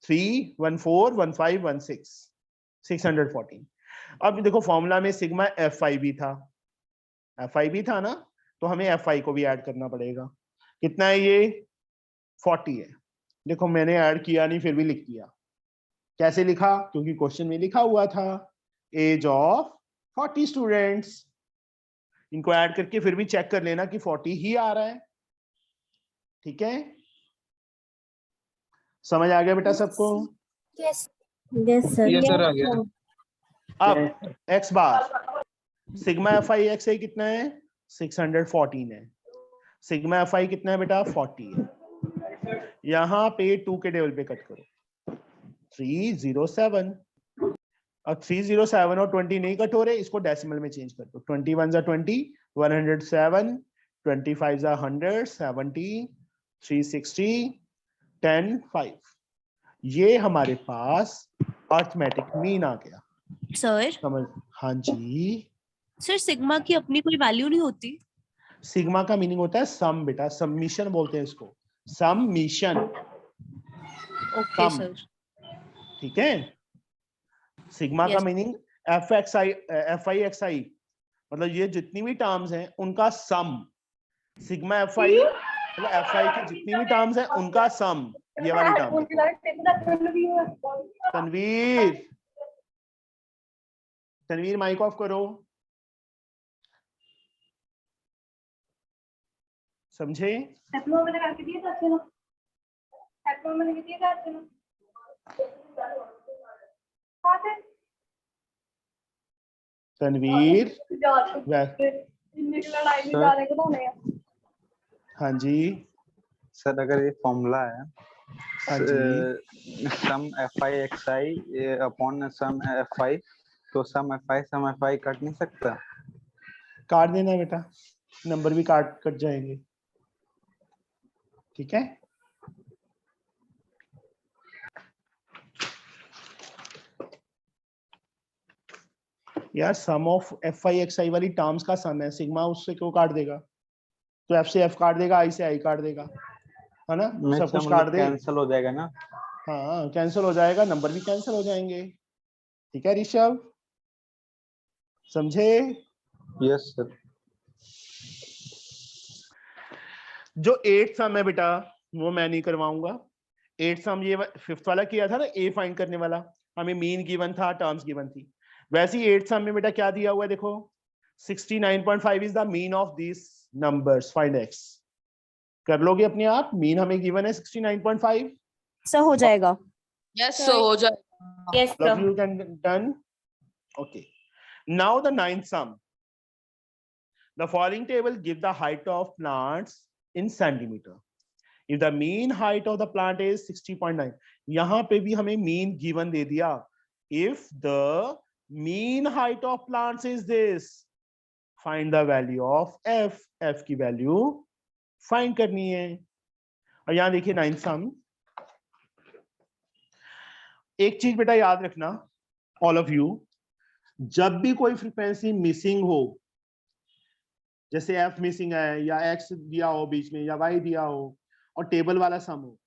S1: 3 1 4 1 5 1 6, 614। अब देखो फॉर्मूला में सिग्मा fi भी था, fi भी था ना, तो हमें fi को भी ऐड करना पड़ेगा। कितना है ये? 40 है। देखो मैंने ऐड किया नहीं फिर भी लिख दिया। कैसे लिखा? क्योंकि क्वेश्चन में लिखा हुआ था एज ऑफ 40 स्टूडेंट्स। इनको ऐड करके फिर भी चेक कर लेना कि 40 ही आ रहा है। ठीक है, समझ आ गया बेटा सबको?
S9: Yes yes sir.
S2: Yes, sir, आ गया।
S1: अब x बार सिग्मा fi xi कितना है? 614 है। सिग्मा fi कितना है बेटा? 40 है। यहाँ पे 2 के टेबल पे कट करो, 307। अब 307 और 20 नहीं कट हो रहे, इसको डेसिमल में चेंज कर दो। 21 जा 20, 107, 25 जा 100, 70, 360, 10 5। ये हमारे पास अर्थमेटिक मीन आ गया।
S6: सर
S1: समझ? हाँ जी,
S6: सर सिग्मा की अपनी कोई वैल्यू नहीं होती?
S1: सिग्मा का मीनिंग होता है सम बेटा, सबमिशन बोलते हैं इसको, सबमिशन।
S6: Okay
S1: some,
S6: sir.
S1: ठीक है। सिग्मा का
S6: Yes.
S1: मीनिंग fi मतलब ये जितनी भी टर्म्स हैं उनका सम। सिग्मा fi मतलब fi की जितनी भी टर्म्स हैं उनका सम। ये वाली term. Tanveer, Tanveer mic off करो। समझे? तनवीर, हाँ जी,
S2: सर अगर ये फॉर्मूला है
S1: हाँ जी,
S2: सम fi अपॉन सम fi, तो सम fi कट नहीं सकता?
S1: काट देना बेटा, नंबर भी कट जाएंगे। ठीक है, यार सम ऑफ fi xi वाली टर्म्स का सम है, सिग्मा उससे क्यों काट देगा? तो f से f काट देगा, i से i काट देगा, है ना? सब कुछ काट दे।
S2: कैंसिल हो जाएगा ना?
S1: हाँ कैंसिल हो जाएगा, नंबर भी कैंसिल हो जाएंगे। ठीक है ऋषभ, समझे?
S2: Yes sir.
S1: जो 8th सम है बेटा वो मैं नहीं करवाऊंगा। 8th सम ये 5th वाला किया था ना, ए फाइंड करने वाला, हमें मीन गिवन था, टर्म्स गिवन थी। वैसे ही 8th सम में बेटा क्या दिया हुआ है देखो, 69.5 is the mean of this numbers, find x। कर लोगे अपने आप? मीन हमें गिवन है 69.5।
S6: सर हो जाएगा।
S3: यस सर हो जाएगा।
S9: Yes
S1: All of
S9: sir.
S1: you can done. Okay. Now the 9th sum. The following table give the height of plants in centimeter. If the mean height of the plant is 60.9, यहाँ पे भी हमें mean given दे दिया। If the mean height of plants is this, find the value of f. f की value find करनी है। और यहाँ देखिए 9th sum। एक चीज बेटा याद रखना, all of you, जब भी कोई फ्रीक्वेंसी मिसिंग हो, जैसे f मिसिंग है या x दिया हो बीच में या y दिया हो और टेबल वाला सम हो,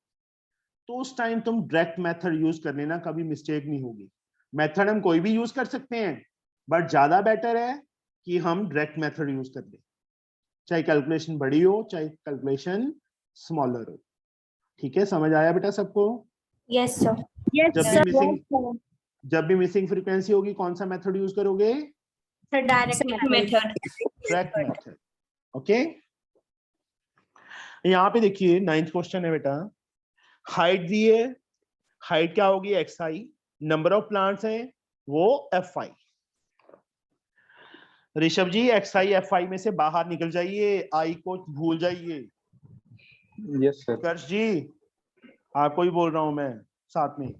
S1: तो उस टाइम तुम डायरेक्ट मेथड यूज कर लेना, कभी मिस्टेक नहीं होगी। मेथड हम कोई भी यूज कर सकते हैं, बट ज्यादा बेटर है कि हम डायरेक्ट मेथड यूज कर लें, चाहे कैलकुलेशन बड़ी हो चाहे कैलकुलेशन स्मॉलर हो। ठीक है, समझ आया बेटा सबको?
S9: Yes sir.
S1: जब भी मिसिंग फ्रीक्वेंसी होगी कौन सा मेथड यूज करोगे?
S9: Sir direct method.
S1: Direct method. Okay, यहाँ पे देखिए 9th क्वेश्चन है बेटा, हाइट दी है, हाइट क्या होगी? xi, नंबर ऑफ प्लांट्स है वो fi। ऋषभ जी xi fi में से बाहर निकल जाइए, i को भूल जाइए।
S2: Yes sir.
S1: कर्ष जी आपको ही बोल रहा हूं मैं साथ में।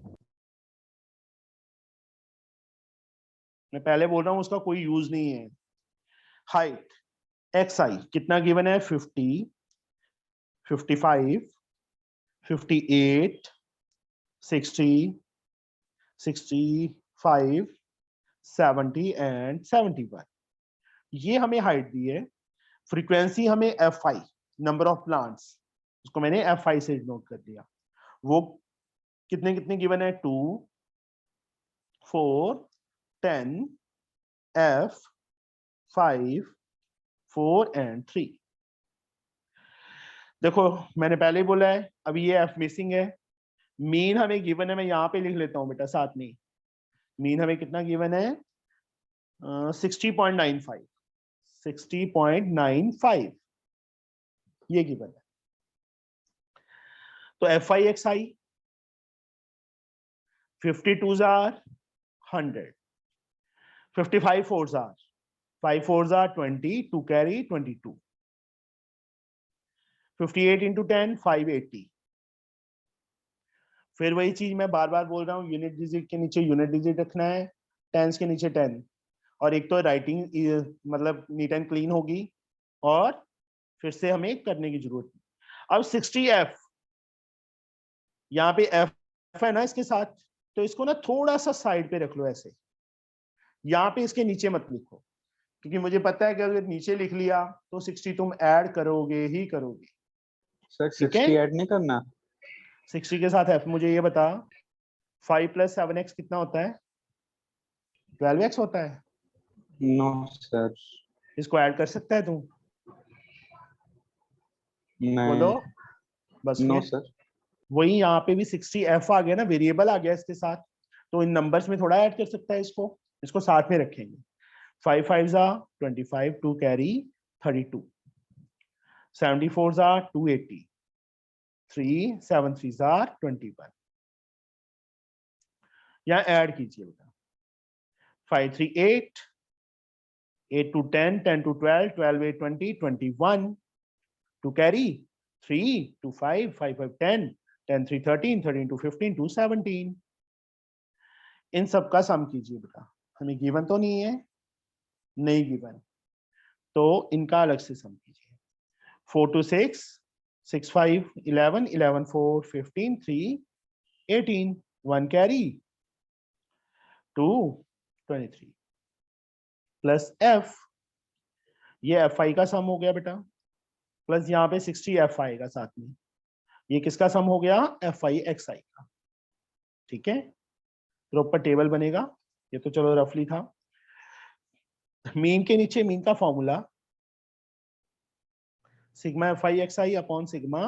S1: मैं पहले बोल रहा हूं उसका कोई यूज नहीं है। हाइट xi कितना गिवन है 50, 55, 58, 60, 65, 70 एंड 71। ये हमें हाइट दी है। फ्रीक्वेंसी हमें fi नंबर ऑफ प्लांट्स, उसको मैंने fi से नोट कर दिया। वो कितने कितने गिवन है 2, 4, 10, f, 5, 4 एंड 3। देखो मैंने पहले ही बोला है, अभी ये f मिसिंग है। मीन हमें गिवन है, मैं यहाँ पे लिख लेता हूँ बेटा साथ में। मीन हमें कितना गिवन है 60.95, 60.95 ये गिवन है। तो fi xi 52s are 100, 55 fours are 5 fours are 20, 2 carry 22, 58 into 10 580। फिर वही चीज मैं बार बार बोल रहा हूँ, यूनिट डिजिट के नीचे यूनिट डिजिट रखना है, टेंस के नीचे 10। और एक तो राइटिंग मतलब नीट एंड क्लीन होगी, और फिर से हमें करने की जरूरत नहीं। अब 60f, यहाँ पे f है ना इसके साथ, तो इसको ना थोड़ा सा साइड पे रख लो ऐसे, यहाँ पे इसके नीचे मत लिखो, क्योंकि मुझे पता है कि अगर नीचे लिख लिया तो 60 तुम ऐड करोगे ही करोगे।
S2: सर
S1: ठीक है?
S2: 60 ऐड नहीं करना।
S1: 60 के साथ f मुझे ये बता, 5 + 7x कितना होता है? 12x होता है।
S2: नो सर,
S1: इसको ऐड कर सकता है तू? बोलो
S2: नहीं।
S1: बस।
S2: नो
S1: फिर
S2: सर।
S1: वही यहाँ पे भी 60f आ गया ना, वेरिएबल आ गया इसके साथ, तो इन नंबर्स में थोड़ा ऐड कर सकता है इसको। इसको साथ में रखेंगे। 5 5s are 25, 2 carry 32, 74s are 280, 3 7 3s are 21। यहाँ ऐड कीजिए बेटा, 5 3 8, 8 to 10, 10 to 12, 12 8 20, 21, 2 carry 3 to 5, 5 5 10, 10 3 13, 13 to 15 to 17। इन सब का सम कीजिए बेटा। हमें गिवन तो नहीं है, नहीं गिवन, तो इनका अलग से सम कीजिए। 4 to 6, 6 5 11, 11 4 15, 3 18, 1 carry 2 23 प्लस f, ये fi का सम हो गया बेटा, प्लस यहाँ पे 60f आएगा साथ में। ये किसका सम हो गया? fi xi का। ठीक है, प्रॉपर टेबल बनेगा। ये तो चलो रफली था। मीन के नीचे मीन का formula sigma fi xi upon sigma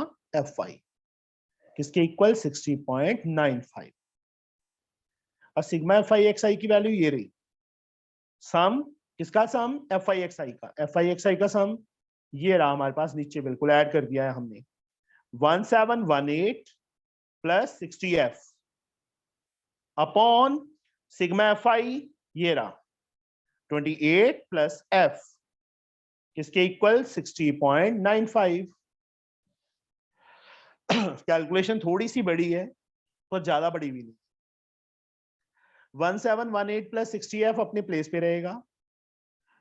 S1: fi, किसके इक्वल 60.95। और सिग्मा fi xi की वैल्यू ये रही। सम किसका? सम fi xi का। fi xi का सम ये रहा हमारे पास, नीचे बिल्कुल ऐड कर दिया है हमने। 1718 plus 60f upon sigma fi ये रहा 28 प्लस f, किसके इक्वल 60.95। कैलकुलेशन थोड़ी सी बड़ी है, पर ज्यादा बड़ी भी नहीं। 1718 प्लस 60f अपने प्लेस पे रहेगा,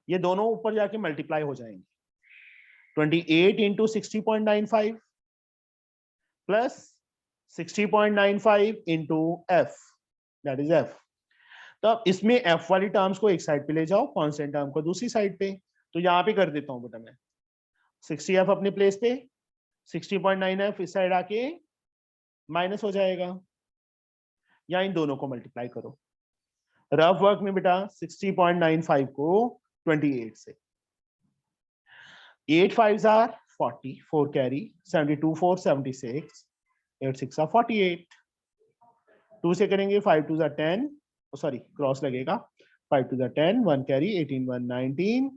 S1: ये दोनों ऊपर जाके मल्टीप्लाई हो जाएंगे। 28 into 60.95 plus 60.95 into f, that is f। तो अब इसमें f वाली टर्म्स को एक साइड पे ले जाओ, कांस्टेंट टर्म को दूसरी साइड पे। तो यहाँ पे कर देता हूँ बेटा मैं, 60f अपने प्लेस पे, 60.9f इस साइड आके माइनस हो जाएगा, या इन दोनों को मल्टीप्लाई करो। रफ वर्क में बेटा 60.95 को 28 से, 8 5s are 40, 4 carry 72 4 76, 8 6 are 48। 2 से करेंगे 5 2s are 10, सॉरी क्रॉस लगेगा, 5 2s are 10, 1 carry 18 1 19,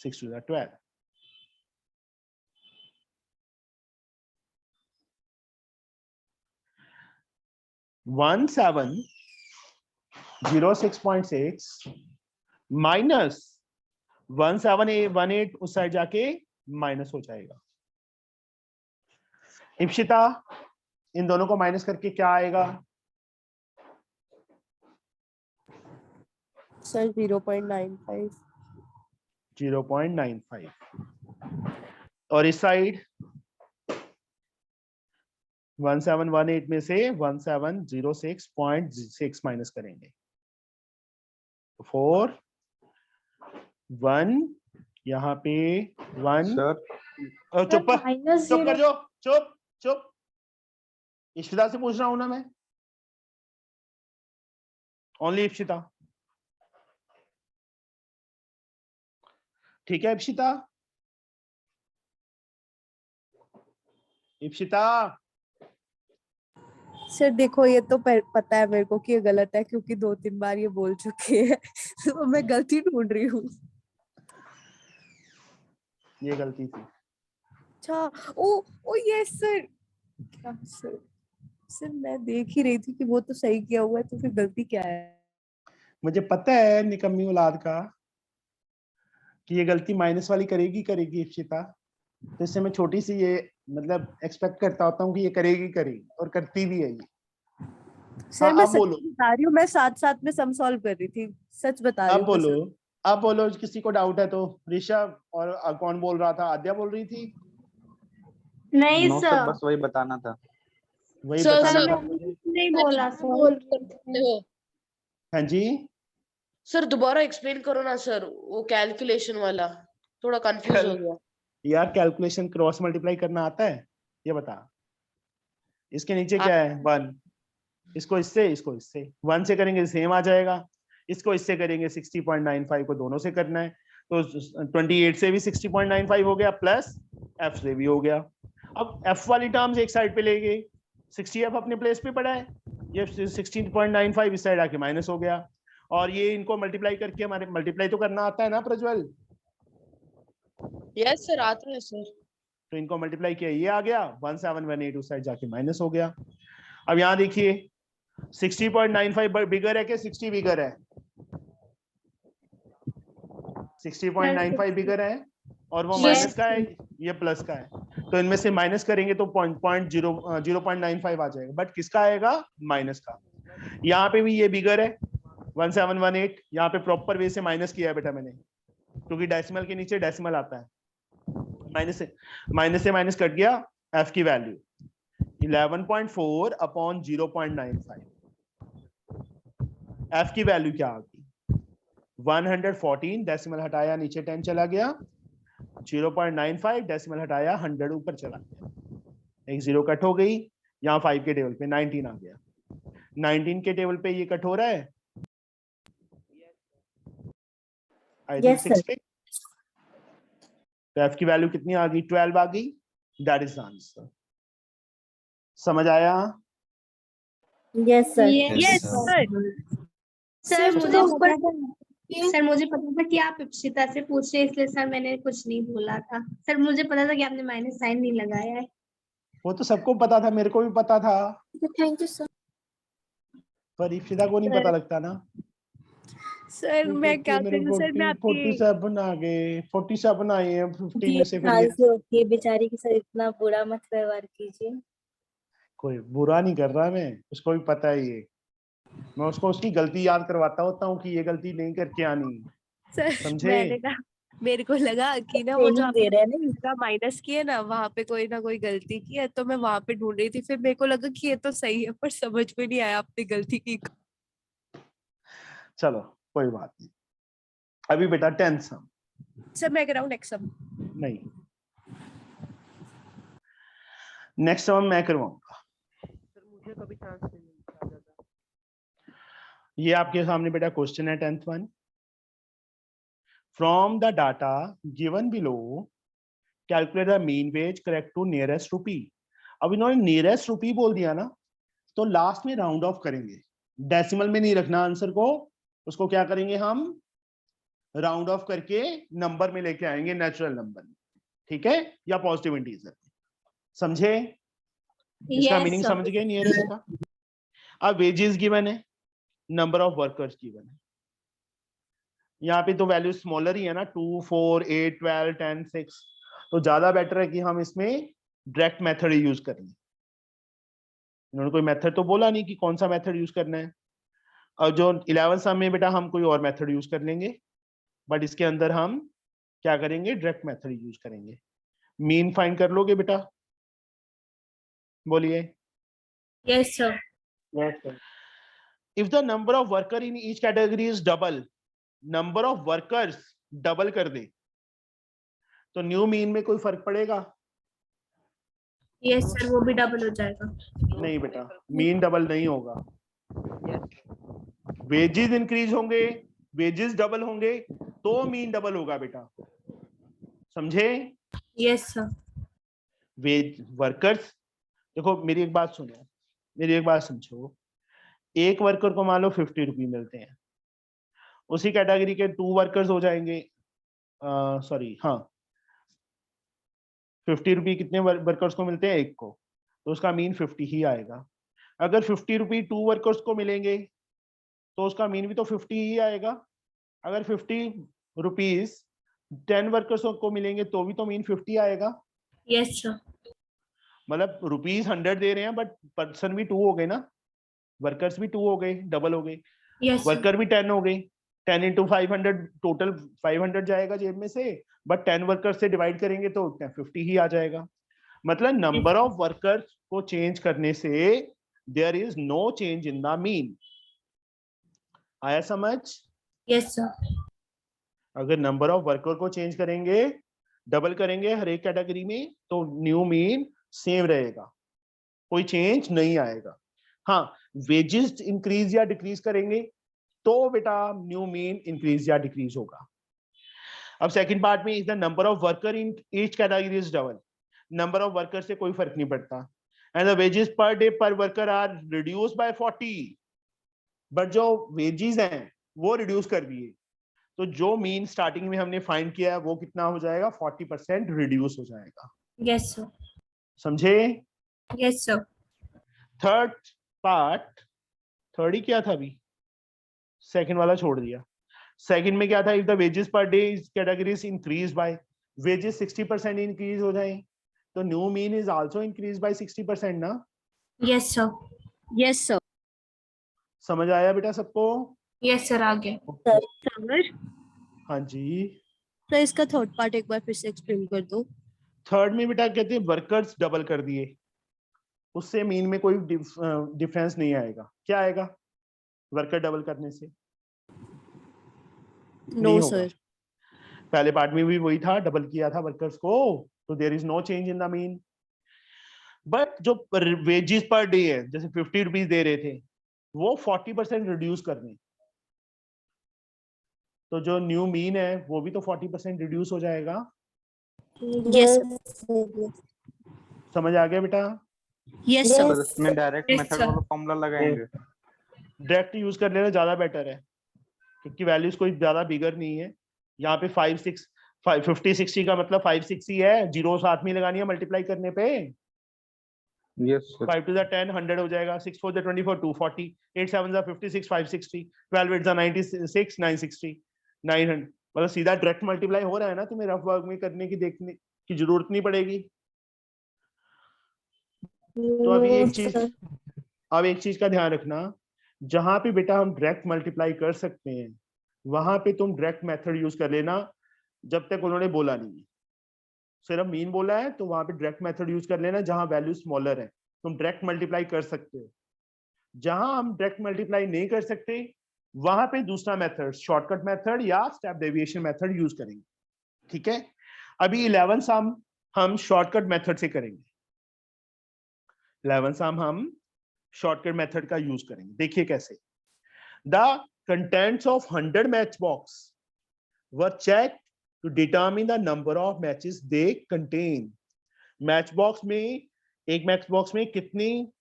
S1: 6 2s are 12। One 706.6 minus 1718 उस साइड जाके माइनस हो जाएगा। इप्सिता, इन दोनों को माइनस करके क्या आएगा?
S6: सर 0.95।
S1: 0.95 और इस साइड 1718 में से 1706.6 माइनस करेंगे 4 1 यहाँ पे 1
S2: सर
S1: चुप
S9: माइनस
S1: चुप कर जो चुप चुप इशिता से पूछ रहा हूं ना मैं ओनली इशिता ठीक है इशिता इशिता
S6: सर देखो ये तो पता है मेरे को कि ये गलत है क्योंकि 2-3 बार ये बोल चुके हैं तो मैं गलती ढूंढ रही हूँ।
S1: ये गलती थी
S6: अच्छा ओ ओ यस सर। क्या सर? सर मैं देख ही रही थी कि वो तो सही किया हुआ है तो फिर गलती क्या है?
S1: मुझे पता है निकम्मी औलाद का कि ये गलती माइनस वाली करेगी इशिता तो इससे मैं छोटी सी ये मतलब एक्सपेक्ट करता होता हूँ कि ये करेगी और करती भी है ये
S6: सर
S1: हाँ
S6: मैं
S1: अब
S6: सच
S1: बोलो
S6: बता रही हूँ, मैं साथ साथ में सम सॉल्व कर रही थी, सच बता रही
S1: अब
S6: हूँ
S1: बोलो
S6: कसम।
S1: अब बोलो किसी को डाउट है तो ऋषभ और कौन बोल रहा था आद्या बोल रही थी
S9: नहीं
S2: नो सर
S9: सर
S2: बस वही बताना था।
S1: वही
S3: सर,
S1: बताना
S9: सर
S1: था
S9: मैंने
S1: मुझे
S9: कुछ नहीं बोला
S3: सर
S9: सर।
S3: बोल सकते हो
S1: हाँ जी
S3: सर दोबारा एक्सप्लेन करो ना सर वो कैलकुलेशन वाला थोड़ा कंफ्यूज हो गया
S1: यार कैलकुलेशन क्रॉस मल्टीप्लाई करना आता है ये बता इसके नीचे
S3: हाँ।
S1: क्या है 1 इसको इससे 1 से करेंगे सेम आ जाएगा इसको इससे करेंगे 60.95 को दोनों से करना है तो 28 से भी 60.95 हो गया प्लस f से भी हो गया अब f वाली टर्म्स एक साइड पे ले गए 60f अपने प्लेस पे पड़ा है ये 16.95 इस साइड आके माइनस हो गया और ये इनको मल्टीप्लाई करके हमारे मल्टीप्लाई तो करना आता है ना प्रज्वल
S3: यस सर आता है सर
S1: तो इनको मल्टीप्लाई किया ये आ गया 1718 उस साइड जाके माइनस हो गया अब यहाँ देखिए 60.95 बिगर है कि 60 बिगर है 60.95 बिगर है और वो
S9: Yes,
S1: माइनस का है ये प्लस का है तो इनमें से माइनस करेंगे तो 0.95 आ जाएगा बट किसका आएगा माइनस का यहाँ पे भी ये बिगर है 1718 यहाँ पे प्रॉपर वे से माइनस किया है बेटा मैंने क्योंकि डेसिमल के नीचे डेसिमल आता है माइनस से माइनस कट गया f की वैल्यू 11.4 अपॉन 0.95 f की वैल्यू क्या आ गई 114 डेसिमल हटाया नीचे 10 चला गया 0.95 डेसिमल हटाया 100 ऊपर चला गया एक जीरो कट हो गई यहाँ 5 के टेबल पे 19 आ गया 19 के टेबल पे ये कट हो रहा है आई थिंक
S9: Yes, sir.
S1: 6 पे तो f की वैल्यू कितनी आ गई 12 आ गई दैट इज द आंसर समझ आया
S9: Yes, sir.
S7: Yes, sir.
S9: Sir मुझे
S6: ऊपर
S9: पता था सर मुझे पता था कि आप इप्सिता से पूछ रहे हैं इसलिए सर मैंने कुछ नहीं बोला था सर मुझे पता था कि आपने माइनस साइन नहीं लगाया है
S1: वो तो सबको पता था मेरे को भी पता था
S9: थैंक यू सर
S1: पर इप्सिता को नहीं पता लगता ना
S6: सर मैं क्या
S1: मेरे
S6: करूँ सर, मैं आपकी
S1: 47 आ गए 47 आए हैं 50
S9: जी
S1: में से फिर
S9: हाल
S1: ये
S9: से होती है बेचारी के साथ इतना बुरा मत व्यवहार कीजिए
S1: कोई बुरा नहीं कर रहा मैं उसको भी पता है ये मैं उसको उसकी गलती याद करवाता होता हूँ कि ये गलती नहीं करके आनी
S6: सर
S1: समझे
S6: मैंने कहा मेरे को लगा कि ना वो जो
S9: ट्रेनिंग दे रहे हैं ना
S6: आपने माइनस किए ना वहां पे कोई ना कोई गलती की है तो मैं वहां पे ढूंढ रही थी फिर मेरे को लगा कि ये तो सही है पर समझ में नहीं आया आपने गलती की।
S1: चलो कोई बात नहीं अभी बेटा 10th सम
S6: सर मैं कराऊं नेक्स्ट सम?
S1: नहीं नेक्स्ट सम मैं करवाऊंगा
S3: सर मुझे कभी चांस नहीं मिलता ज्यादा
S1: ये आपके सामने बेटा क्वेश्चन है 10th one from the data given below calculate the mean wage correct to nearest rupee अब इन्होंने नियरेस्ट रूपी बोल दिया ना तो लास्ट में राउंड ऑफ करेंगे डेसिमल में नहीं रखना आंसर को उसको क्या करेंगे हम राउंड ऑफ करके नंबर में लेके आएंगे नेचुरल नंबर में ठीक है या पॉजिटिव इंटीजर समझे इसका मीनिंग समझ गए नियरेस्ट का अब वेजेस गिवन है नंबर ऑफ वर्कर्स गिवन है यहाँ पे तो वैल्यू स्मॉलर ही है ना 2 4 8 12 10 6 तो ज्यादा बेटर है कि हम इसमें डायरेक्ट मेथड यूज कर लें इन्होंने कोई मेथड तो बोला नहीं कि कौन सा मेथड यूज करना है और जो 11 सम में बेटा हम कोई और मेथड यूज कर लेंगे, बट इसके अंदर हम क्या करेंगे, डायरेक्ट मेथड यूज करेंगे। मीन फाइंड कर लोगे बेटा, बोलिए।
S4: Yes sir.
S1: If the number of worker in each category is double, number of workers double कर दे तो न्यू मीन में कोई फर्क पड़ेगा?
S4: यस सर, वो भी डबल हो जाएगा।
S1: नहीं बेटा, मीन डबल नहीं होगा। वेजेस इंक्रीज होंगे, वेजेस डबल होंगे तो मीन डबल होगा बेटा, समझे?
S4: Yes sir.
S1: वेज वर्कर्स, देखो मेरी एक बात सुनो, मेरी एक बात समझो। एक वर्कर को मान लो 50 रुपये मिलते हैं, उसी कैटेगरी के 2 वर्कर्स हो जाएंगे, सॉरी हाँ, 50 रुपये कितने वर्कर्स को मिलते हैं? एक को, तो उसका मीन 50 ही आएगा। अगर 50 रुपये 2 वर्कर्स को मिलेंगे तो उसका मीन भी तो 50 ही आएगा। अगर 50 रुपीज 10 वर्कर्स को मिलेंगे तो भी तो मीन 50 आएगा।
S4: Yes sir.
S1: मतलब रुपीज 100 दे रहे हैं बट पर्सन भी 2 हो गए ना, वर्कर्स भी 2 हो गए, डबल हो गए।
S4: यस
S1: वर्कर भी 10 हो गई, 10 into 500, टोटल 500 जाएगा जेब में से, बट 10 वर्कर्स से डिवाइड करेंगे तो 50 ही आ जाएगा। मतलब नंबर ऑफ वर्कर्स को चेंज करने से there is no change in the mean. आया समझ?
S4: Yes sir.
S1: अगर नंबर ऑफ वर्कर को चेंज करेंगे, डबल करेंगे हर एक कैटेगरी में, तो न्यू मीन सेम रहेगा, कोई चेंज नहीं आएगा। हाँ, वेजेस इंक्रीज या डिक्रीज करेंगे तो बेटा न्यू मीन इंक्रीज या डिक्रीज होगा। अब सेकंड पार्ट में, is the number of worker in each category is double, number of worker से कोई फर्क नहीं पड़ता। And the wages per day per worker are reduce by 40, but जो वेजेस हैं वो रिड्यूस कर दिए, तो जो मीन स्टार्टिंग में हमने फाइंड किया है वो कितना हो जाएगा? 40% रिड्यूस हो जाएगा।
S4: Yes sir.
S1: समझे?
S4: Yes sir.
S1: Third part, third ही क्या था अभी, सेकंड वाला छोड़ दिया। सेकंड में क्या था? If the wages per day is categories increase by, wages 60% increase हो जाए तो new mean is also increase by 60% ना।
S4: Yes sir. Yes sir.
S1: समझ आया बेटा सबको?
S4: यस सर, आगे।
S1: हाँ जी।
S6: सर इसका थर्ड पार्ट एक बार फिर से एक्सप्लेन कर दो।
S1: थर्ड में बेटा कहते हैं वर्कर्स डबल कर दिए, उससे मीन में कोई डिफरेंस नहीं आएगा। क्या आएगा वर्कर डबल करने से?
S6: No sir.
S1: पहले पार्ट में भी वही था, डबल किया था वर्कर्स को, तो there is no change in the mean. But जो वेजेस पर डे है, जैसे 50 रुपीज दे रहे थे, वो 40% रिड्यूस कर दें तो जो न्यू मीन है वो भी तो 40% रिड्यूस हो जाएगा।
S6: यस
S1: समझ आ गया बेटा?
S6: Yes
S2: sir
S6: sir.
S2: इसमें डायरेक्ट
S4: Yes,
S2: मेथड
S4: sir.
S2: वाला फॉर्मूला लगाएंगे।
S1: डायरेक्ट यूज कर लेना ज्यादा बेटर है, क्योंकि वैल्यूज कोई ज्यादा बिगर नहीं है। यहाँ पे 5 6 50 60 का मतलब 5 6 ही है, जीरो साथ में लगानी है मल्टीप्लाई करने पे।
S2: Yes sir.
S1: 5 to the 10 100 हो जाएगा, 6 4 the 24 240, 8 7 the 56 560, 12 8 the 96 960 900। मतलब सीधा डायरेक्ट मल्टीप्लाई हो रहा है ना, तुम्हें रफ वर्क में करने की देखने की जरूरत नहीं पड़ेगी। तो अब एक चीज का ध्यान रखना, जहां पे बेटा हम डायरेक्ट मल्टीप्लाई कर सकते हैं वहां पे तुम डायरेक्ट मेथड यूज कर लेना, जब तक उन्होंने बोला नहीं है। सिर्फ मीन बोला है तो वहां पे डायरेक्ट मेथड यूज कर लेना। जहां वैल्यू स्मॉलर है तुम डायरेक्ट मल्टीप्लाई कर सकते हो, जहां हम डायरेक्ट मल्टीप्लाई नहीं कर सकते वहां पे दूसरा मेथड, शॉर्टकट मेथड या स्टेप डेविएशन मेथड यूज करेंगे। ठीक है, अभी 11 सम हम शॉर्टकट मेथड से करेंगे। 11 सम हम शॉर्टकट मेथड का यूज करेंगे। देखिए कैसे। The contents of 100 match box were check to determine the number of matches they contain. Match box में, एक मैच बॉक्स में कितनी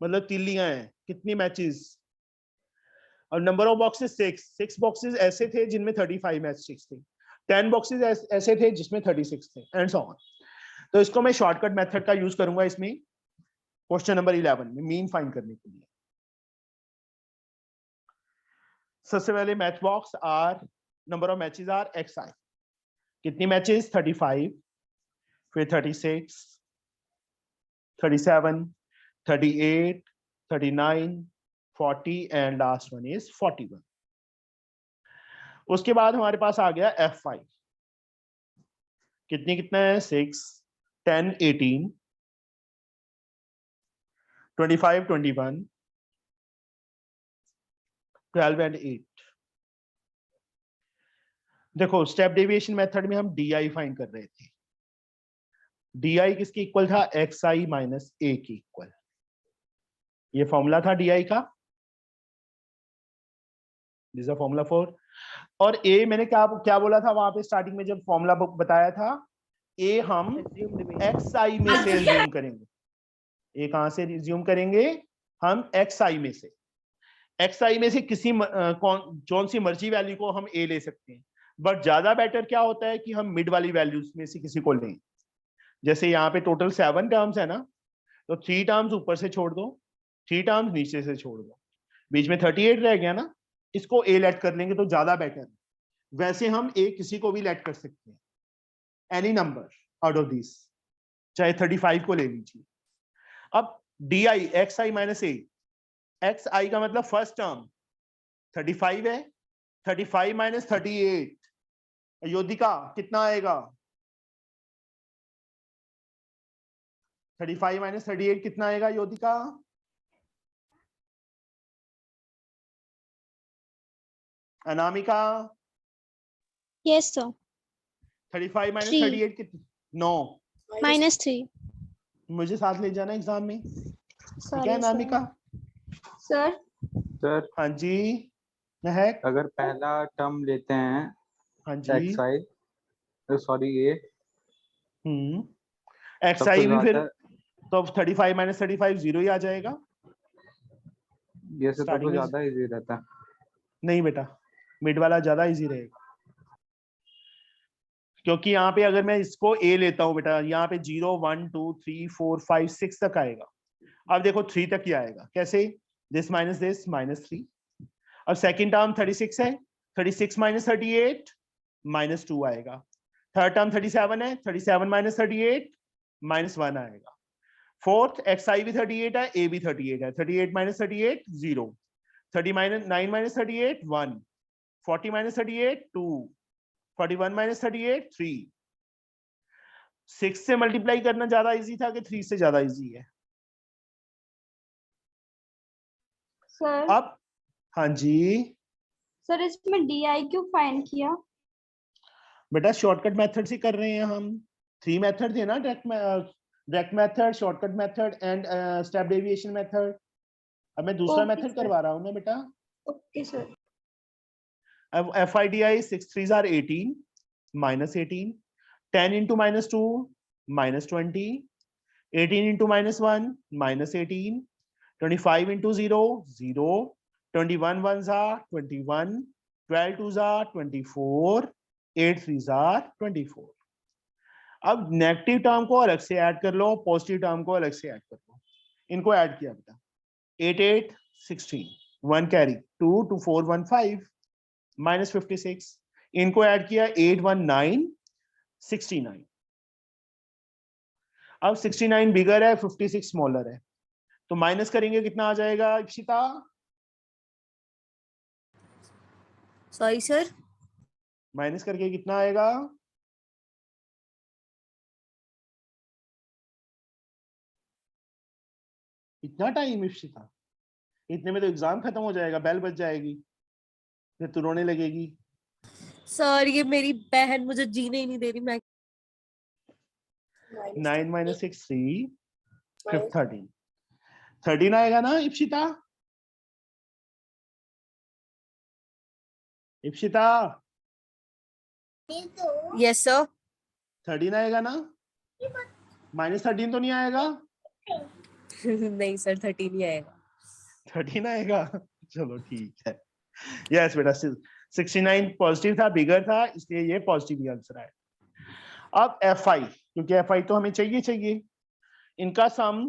S1: मतलब तिल्लियां हैं, कितनी मैचेस, और नंबर ऑफ बॉक्सेस 6 बॉक्सेस ऐसे थे जिनमें 35 मैचेस थे, 10 बॉक्सेस ऐसे थे जिसमें 36 थे, एंड सो ऑन। तो इसको मैं शॉर्टकट मेथड का यूज करूंगा इसमें क्वेश्चन नंबर 11 में मीन फाइंड करने के लिए। सबसे पहले match box are, number of matches are xi, कितनी मैचेस 35, फिर 36, 37, 38, 39, 40 एंड लास्ट वन इज 41। उसके बाद हमारे पास आ गया F5। कितना है? 6, 10, 18, 25, 21, 12 एंड 8। देखो स्टेप डेविएशन मेथड में हम DI फाइंड कर रहे थे। DI किसके इक्वल था? XI माइनस A के इक्वल। ये फॉर्मूला था DI का, दिस इज फॉर्मूला 4। और A मैंने क्या बोला था वहां पे स्टार्टिंग में जब फॉर्मूला बताया था? A हम XI में से रिज्यूम करेंगे। A कहां से रिज्यूम करेंगे? हम XI में से। XI में से किसी कौन सी मर्जी वैल्यू को हम A ले सकते हैं, बट ज्यादा बेटर क्या होता है कि हम मिड वाली वैल्यूज में से किसी को लें। जैसे यहाँ पे टोटल 7 टर्म्स है ना, तो 3 टर्म्स ऊपर से छोड़ दो, 3 टर्म्स नीचे से छोड़ दो, बीच में 38 रह गया ना, इसको A लेट कर लेंगे तो ज्यादा बेटर है। वैसे हम A किसी को भी लेट कर सकते हैं, any number out of this, चाहे 35 को ले लीजिए। अब DI XI minus A, XI का मतलब फर्स्ट टर्म 35 है, 35 माइनस 38, योदिका कितना आएगा? 35 माइनस 38 कितना आएगा Yodika? Anamika?
S9: Yes sir.
S1: 35 minus
S9: 3
S1: 38 कितना? 9।
S9: -3
S1: मुझे साथ ले जाना एग्जाम में, ठीक है अनामिका?
S9: सर।
S2: सर
S1: हाँ जी महक?
S2: अगर पहला टर्म लेते हैं
S1: हाँ जी।
S2: XI सॉरी A, तब
S1: XI
S2: तो
S1: भी फिर
S2: ज्यादा
S1: तो 35 माइनस 35 0 ही आ जाएगा।
S2: ये से
S1: Starting
S2: तो
S1: में-
S2: ज्यादा इजी रहता है।
S1: नहीं बेटा, मिड वाला ज्यादा इजी रहेगा, क्योंकि यहाँ पे अगर मैं इसको A लेता हूँ बेटा, यहाँ पे 0, 1, 2, 3, 4, 5, 6 तक आएगा। अब देखो 3 तक ही आएगा, कैसे? दिस -3। अब सेकंड टर्म 36 है, 36 माइनस 38 -2 आएगा। थर्ड टर्म 37 है, 37 माइनस 38 -1 आएगा। फोर्थ XI भी 38 है, A भी 38 है, 38 माइनस 38 0, 39 माइनस 38 1, 40 माइनस 38 2, 41 माइनस 38 3। 6 से मल्टीप्लाई करना ज्यादा इजी था कि 3 से ज्यादा इजी है?
S9: सर
S1: अब हाँ जी
S9: सर इसमें DI क्यों फाइंड किया?
S1: बेटा, शॉर्टकट मेथड से कर रहे हैं हम। 3 मेथड थे ना, direct method, shortcut method and step deviation method. अब मैं दूसरा
S9: Okay,
S1: मेथड
S9: sir.
S1: करवा रहा हूँ ना बेटा।
S9: Okay sir.
S1: अब FIDI 6 3s are 18 -18, 10 into -2 -20, 18 into -1 -18, 25 into 0 0, 21 1s are 21, 12 2s are 24, 8 3s are 24। अब नेगेटिव टर्म को अलग से ऐड कर लो, पॉजिटिव टर्म को अलग से ऐड कर लो। इनको ऐड किया बेटा, 8 8 16, 1 कैरी, 2 2 4 1 5 -56। इनको ऐड किया, 8 1 9 69। अब 69 बिगर है, 56 स्मॉलर है, तो माइनस करेंगे कितना आ जाएगा इप्सिता?
S6: सॉरी सर,
S1: माइनस करके कितना आएगा? इतना टाइम इप्सिता? इतने में तो एग्जाम खत्म हो जाएगा, बेल बज जाएगी, फिर तू रोने लगेगी।
S6: सर ये मेरी बहन मुझे जीने ही नहीं दे रही। मैं
S1: 9 - 6 3, फिर 13 13 आएगा ना इप्सिता? Ipsita
S6: yes sir.
S1: 13 आएगा ना? -13 तो नहीं आएगा?
S6: नहीं सर, 13 ही आएगा।
S1: 13 आएगा? चलो ठीक है। यस बेटा, 69 पॉजिटिव था, बिगर था, इसलिए ये पॉजिटिव ही आंसर आया। अब FI, क्योंकि FI तो हमें चाहिए, इनका सम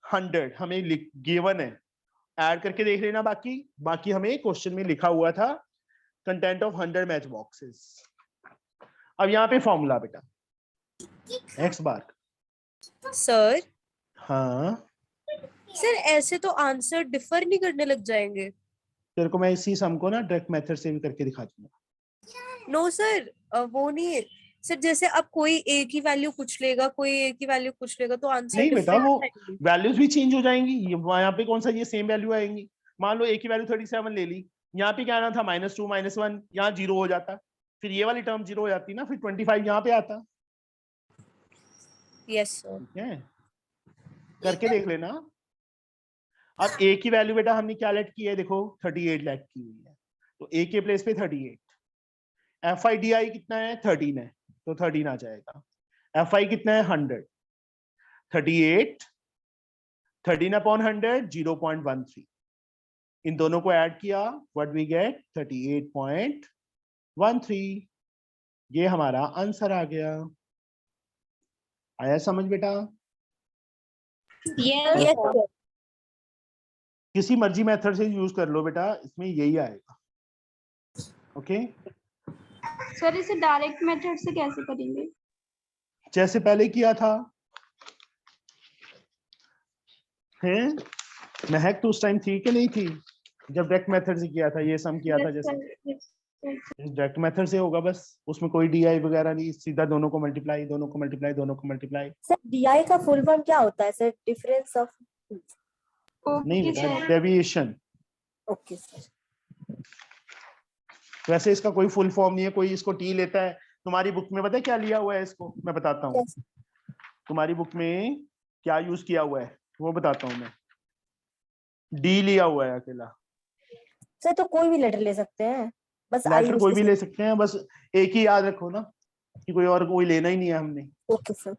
S1: 100 हमें गिवन है, ऐड करके देख लेना। बाकी हमें क्वेश्चन में लिखा हुआ था कंटेंट ऑफ 100 मैच बॉक्सेस। अब यहाँ पे फॉर्मूला बेटा, x बार।
S6: सर
S1: हाँ
S6: सर ऐसे तो आंसर डिफर नहीं करने लग जाएंगे।
S1: तेरे को मैं इसी सम को ना डायरेक्ट मेथड से भी करके दिखा दूंगा।
S6: नो सर, वो नहीं है सर। जैसे अब कोई ए की वैल्यू कुछ लेगा, कोई ए की वैल्यू कुछ लेगा, तो आंसर
S1: नहीं बेटा,
S6: डिफरेंट
S1: वो
S6: आएंगे।
S1: वैल्यूज भी चेंज हो जाएंगी। यहाँ पे कौन सा ये सेम वैल्यू आएंगी? मान लो ए की वैल्यू 37 ले ली, यहाँ पे क्या आना था -2 -1, यहाँ 0 हो जाता, फिर ये वाली टर्म 0 हो जाती ना, फिर 25 यहाँ पे आता।
S6: Yes sir.
S1: ठीक है, करके देख लेना। अब ए की वैल्यू बेटा हमने क्या लेट की है, देखो 38 लेट की हुई है, तो ए के प्लेस पे 38। एफ आई डी आई कितना है, 13 है, तो 13 आ जाएगा। एफ आई कितना है, 100, 38, 13 अपॉन 100, 0.13। इन दोनों को ऐड किया, व्हाट वी गेट 38.13। ये हमारा आंसर आ गया। आया समझ बेटा?
S9: Yes
S6: yes sir.
S1: किसी मर्जी मेथड से यूज कर लो बेटा, इसमें यही आएगा। ओके,
S9: सर इसे डायरेक्ट मेथड से कैसे करेंगे?
S1: जैसे पहले किया था। हैं महक, तो उस टाइम थी कि नहीं थी जब डायरेक्ट मेथड से किया था, ये सम किया था? जैसे डायरेक्ट मेथड से होगा बस, उसमें कोई डीआई वगैरह नहीं, सीधा दोनों को मल्टीप्लाई, दोनों को मल्टीप्लाई, दोनों को मल्टीप्लाई।
S10: सर डीआई का फुल फॉर्म क्या होता है सर? Difference of.
S1: नहीं बेटा, डेविएशन।
S10: Okay sir.
S1: वैसे इसका कोई फुल फॉर्म नहीं है, कोई इसको टी लेता है। तुम्हारी बुक में पता है क्या लिया हुआ है इसको? मैं बताता हूँ। तुम्हारी बुक में क्या यूज किया हुआ है वो बताता हूँ मैं। डी लिया हुआ है अकेला।
S10: सर तो कोई भी लेटर ले सकते हैं, बस आई
S1: लेटर कोई भी ले सकते हैं, बस एक ही याद रखो ना कि कोई और कोई लेना ही नहीं है हमने।
S10: Okay sir.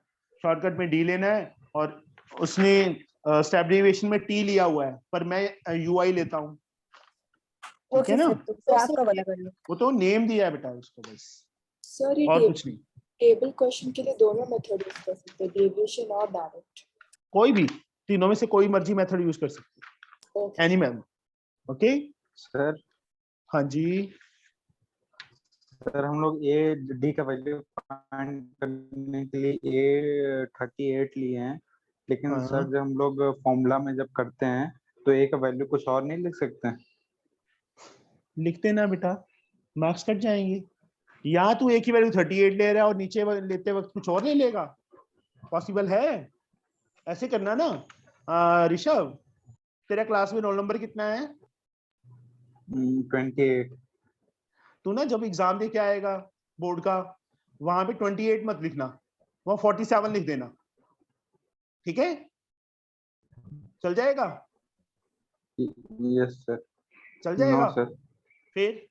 S1: शॉर्टकट में डी लेना है, और उसने स्टेप डेरिवेशन में टी लिया हुआ है, पर मैं यूआई लेता हूँ। ठीक है ना?
S10: तो आपका वाला कर लो।
S1: वो तो नेम दिया है बेटा उसको बस,
S11: सर ये
S1: और कुछ नहीं।
S11: टेबल क्वेश्चन के लिए दोनों मेथड यूज कर सकते हैं, डेविएशन और डायरेक्ट।
S1: कोई भी तीनों में से कोई मर्जी मेथड यूज कर सकते हैं, एनी मैम। Okay
S2: sir.
S1: हाँ जी
S2: सर हम लोग ए डी का वैल्यू फाइंड करने के लिए ए 38 लिए हैं, लेकिन
S1: हाँ।
S2: सर जब हम लोग फॉर्मूला में जब करते हैं तो ए का वैल्यू कुछ और नहीं लिख सकते हैं?
S1: लिखते ना बेटा, मार्क्स कट जाएंगे। यहाँ तू ए की वैल्यू 38 ले रहा है और नीचे लेते वक्त कुछ और ले लेगा? पॉसिबल है? ऐसे करना ना। ऋषभ, तेरा क्लास में रोल नंबर कितना है?
S2: 28।
S1: तू ना जब एग्जाम दे के आएगा बोर्ड का, वहां पे 28 मत लिखना, वहां 47 लिख देना। ठीक है, चल जाएगा?
S2: Yes sir.
S1: चल जाएगा।
S2: No sir.
S1: फिर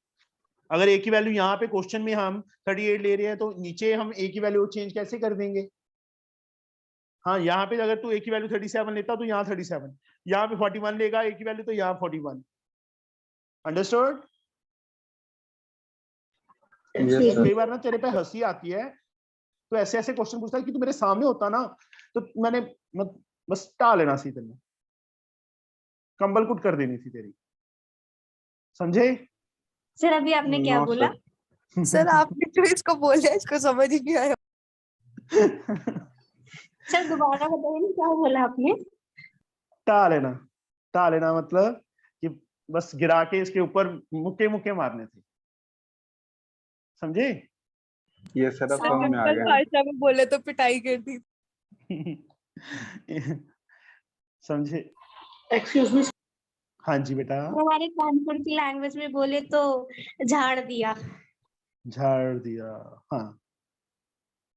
S1: अगर ए की वैल्यू यहाँ पे क्वेश्चन में हम 38 ले रहे हैं, तो नीचे हम ए की वैल्यू चेंज कैसे कर देंगे? हाँ, यहाँ पे अगर तू ए की वैल्यू 37 लेता तो यहाँ 37, यहाँ पे 41 लेगा ए की वैल्यू तो यहाँ 41। अंडरस्टूड? कई बार ना तेरे पे हंसी आती है, तो ऐसे ऐसे क्वेश्चन पूछता है कि तू मेरे सामने होता ना तो मैंने बस टाल लेना सी, तेने कंबल कुट कर देनी थी तेरी। समझे?
S9: सर अभी आपने क्या बोला?
S6: सर आपने जो इसको बोला इसको समझ ही नहीं आया।
S9: सर दोबारा बताइए ना, क्या बोला आपने?
S1: टाल लेना मतलब कि बस गिरा के इसके ऊपर मुक्के मुक्के मारने थे। समझे?
S2: ये सर अब समझ में आ गया।
S6: भाषा में बोले तो पिटाई कर दी।
S1: समझे?
S3: Excuse me.
S1: हाँ जी बेटा।
S9: हमारे कानपुर की लैंग्वेज में बोले तो झाड़ दिया।
S1: झाड़ दिया, हाँ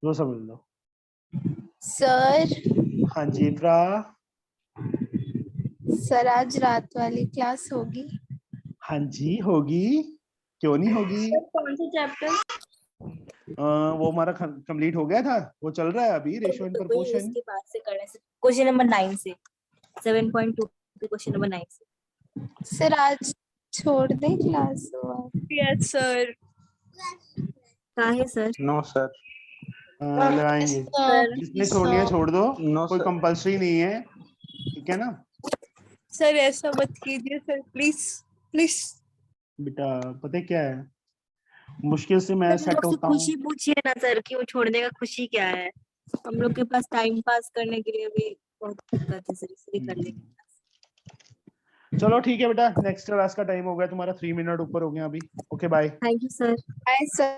S1: वो समझ लो।
S12: सर
S1: हाँ जी इफ्रा।
S12: सर आज रात वाली क्लास होगी?
S1: हाँ जी होगी, क्यों नहीं होगी?
S9: कौन सा चैप्टर?
S1: वो हमारा कंप्लीट हो गया था, वो चल रहा है अभी, रेशियो एंड प्रोपोर्शन।
S10: इसके बाद से करने से क्वेश्चन नंबर 9 से 7.2 क्वेश्चन नंबर 9 से।
S12: सर आज छोड़ दें क्लास?
S6: Yes sir.
S10: काहे सर?
S2: No sir.
S1: लगाएंगे, जिसने छोड़नी है छोड़ दो, कोई कंपल्सरी नहीं है। ठीक है ना?
S6: सर ऐसा मत कीजिए सर, प्लीज प्लीज।
S1: बेटा पता है क्या है, मुश्किल से मैं सेट होता हूँ।
S10: खुशी पूछिए ना सर कि वो छोड़ने का खुशी क्या है? हम लोग के पास टाइम पास करने के लिए भी बहुत दिक्कत है सर, इसलिए कर लेंगे।
S1: चलो ठीक है बेटा, नेक्स्ट क्लास का टाइम हो गया तुम्हारा, 3 मिनट ऊपर हो गया अभी। Okay bye.
S10: Thank you sir.
S12: Bye sir.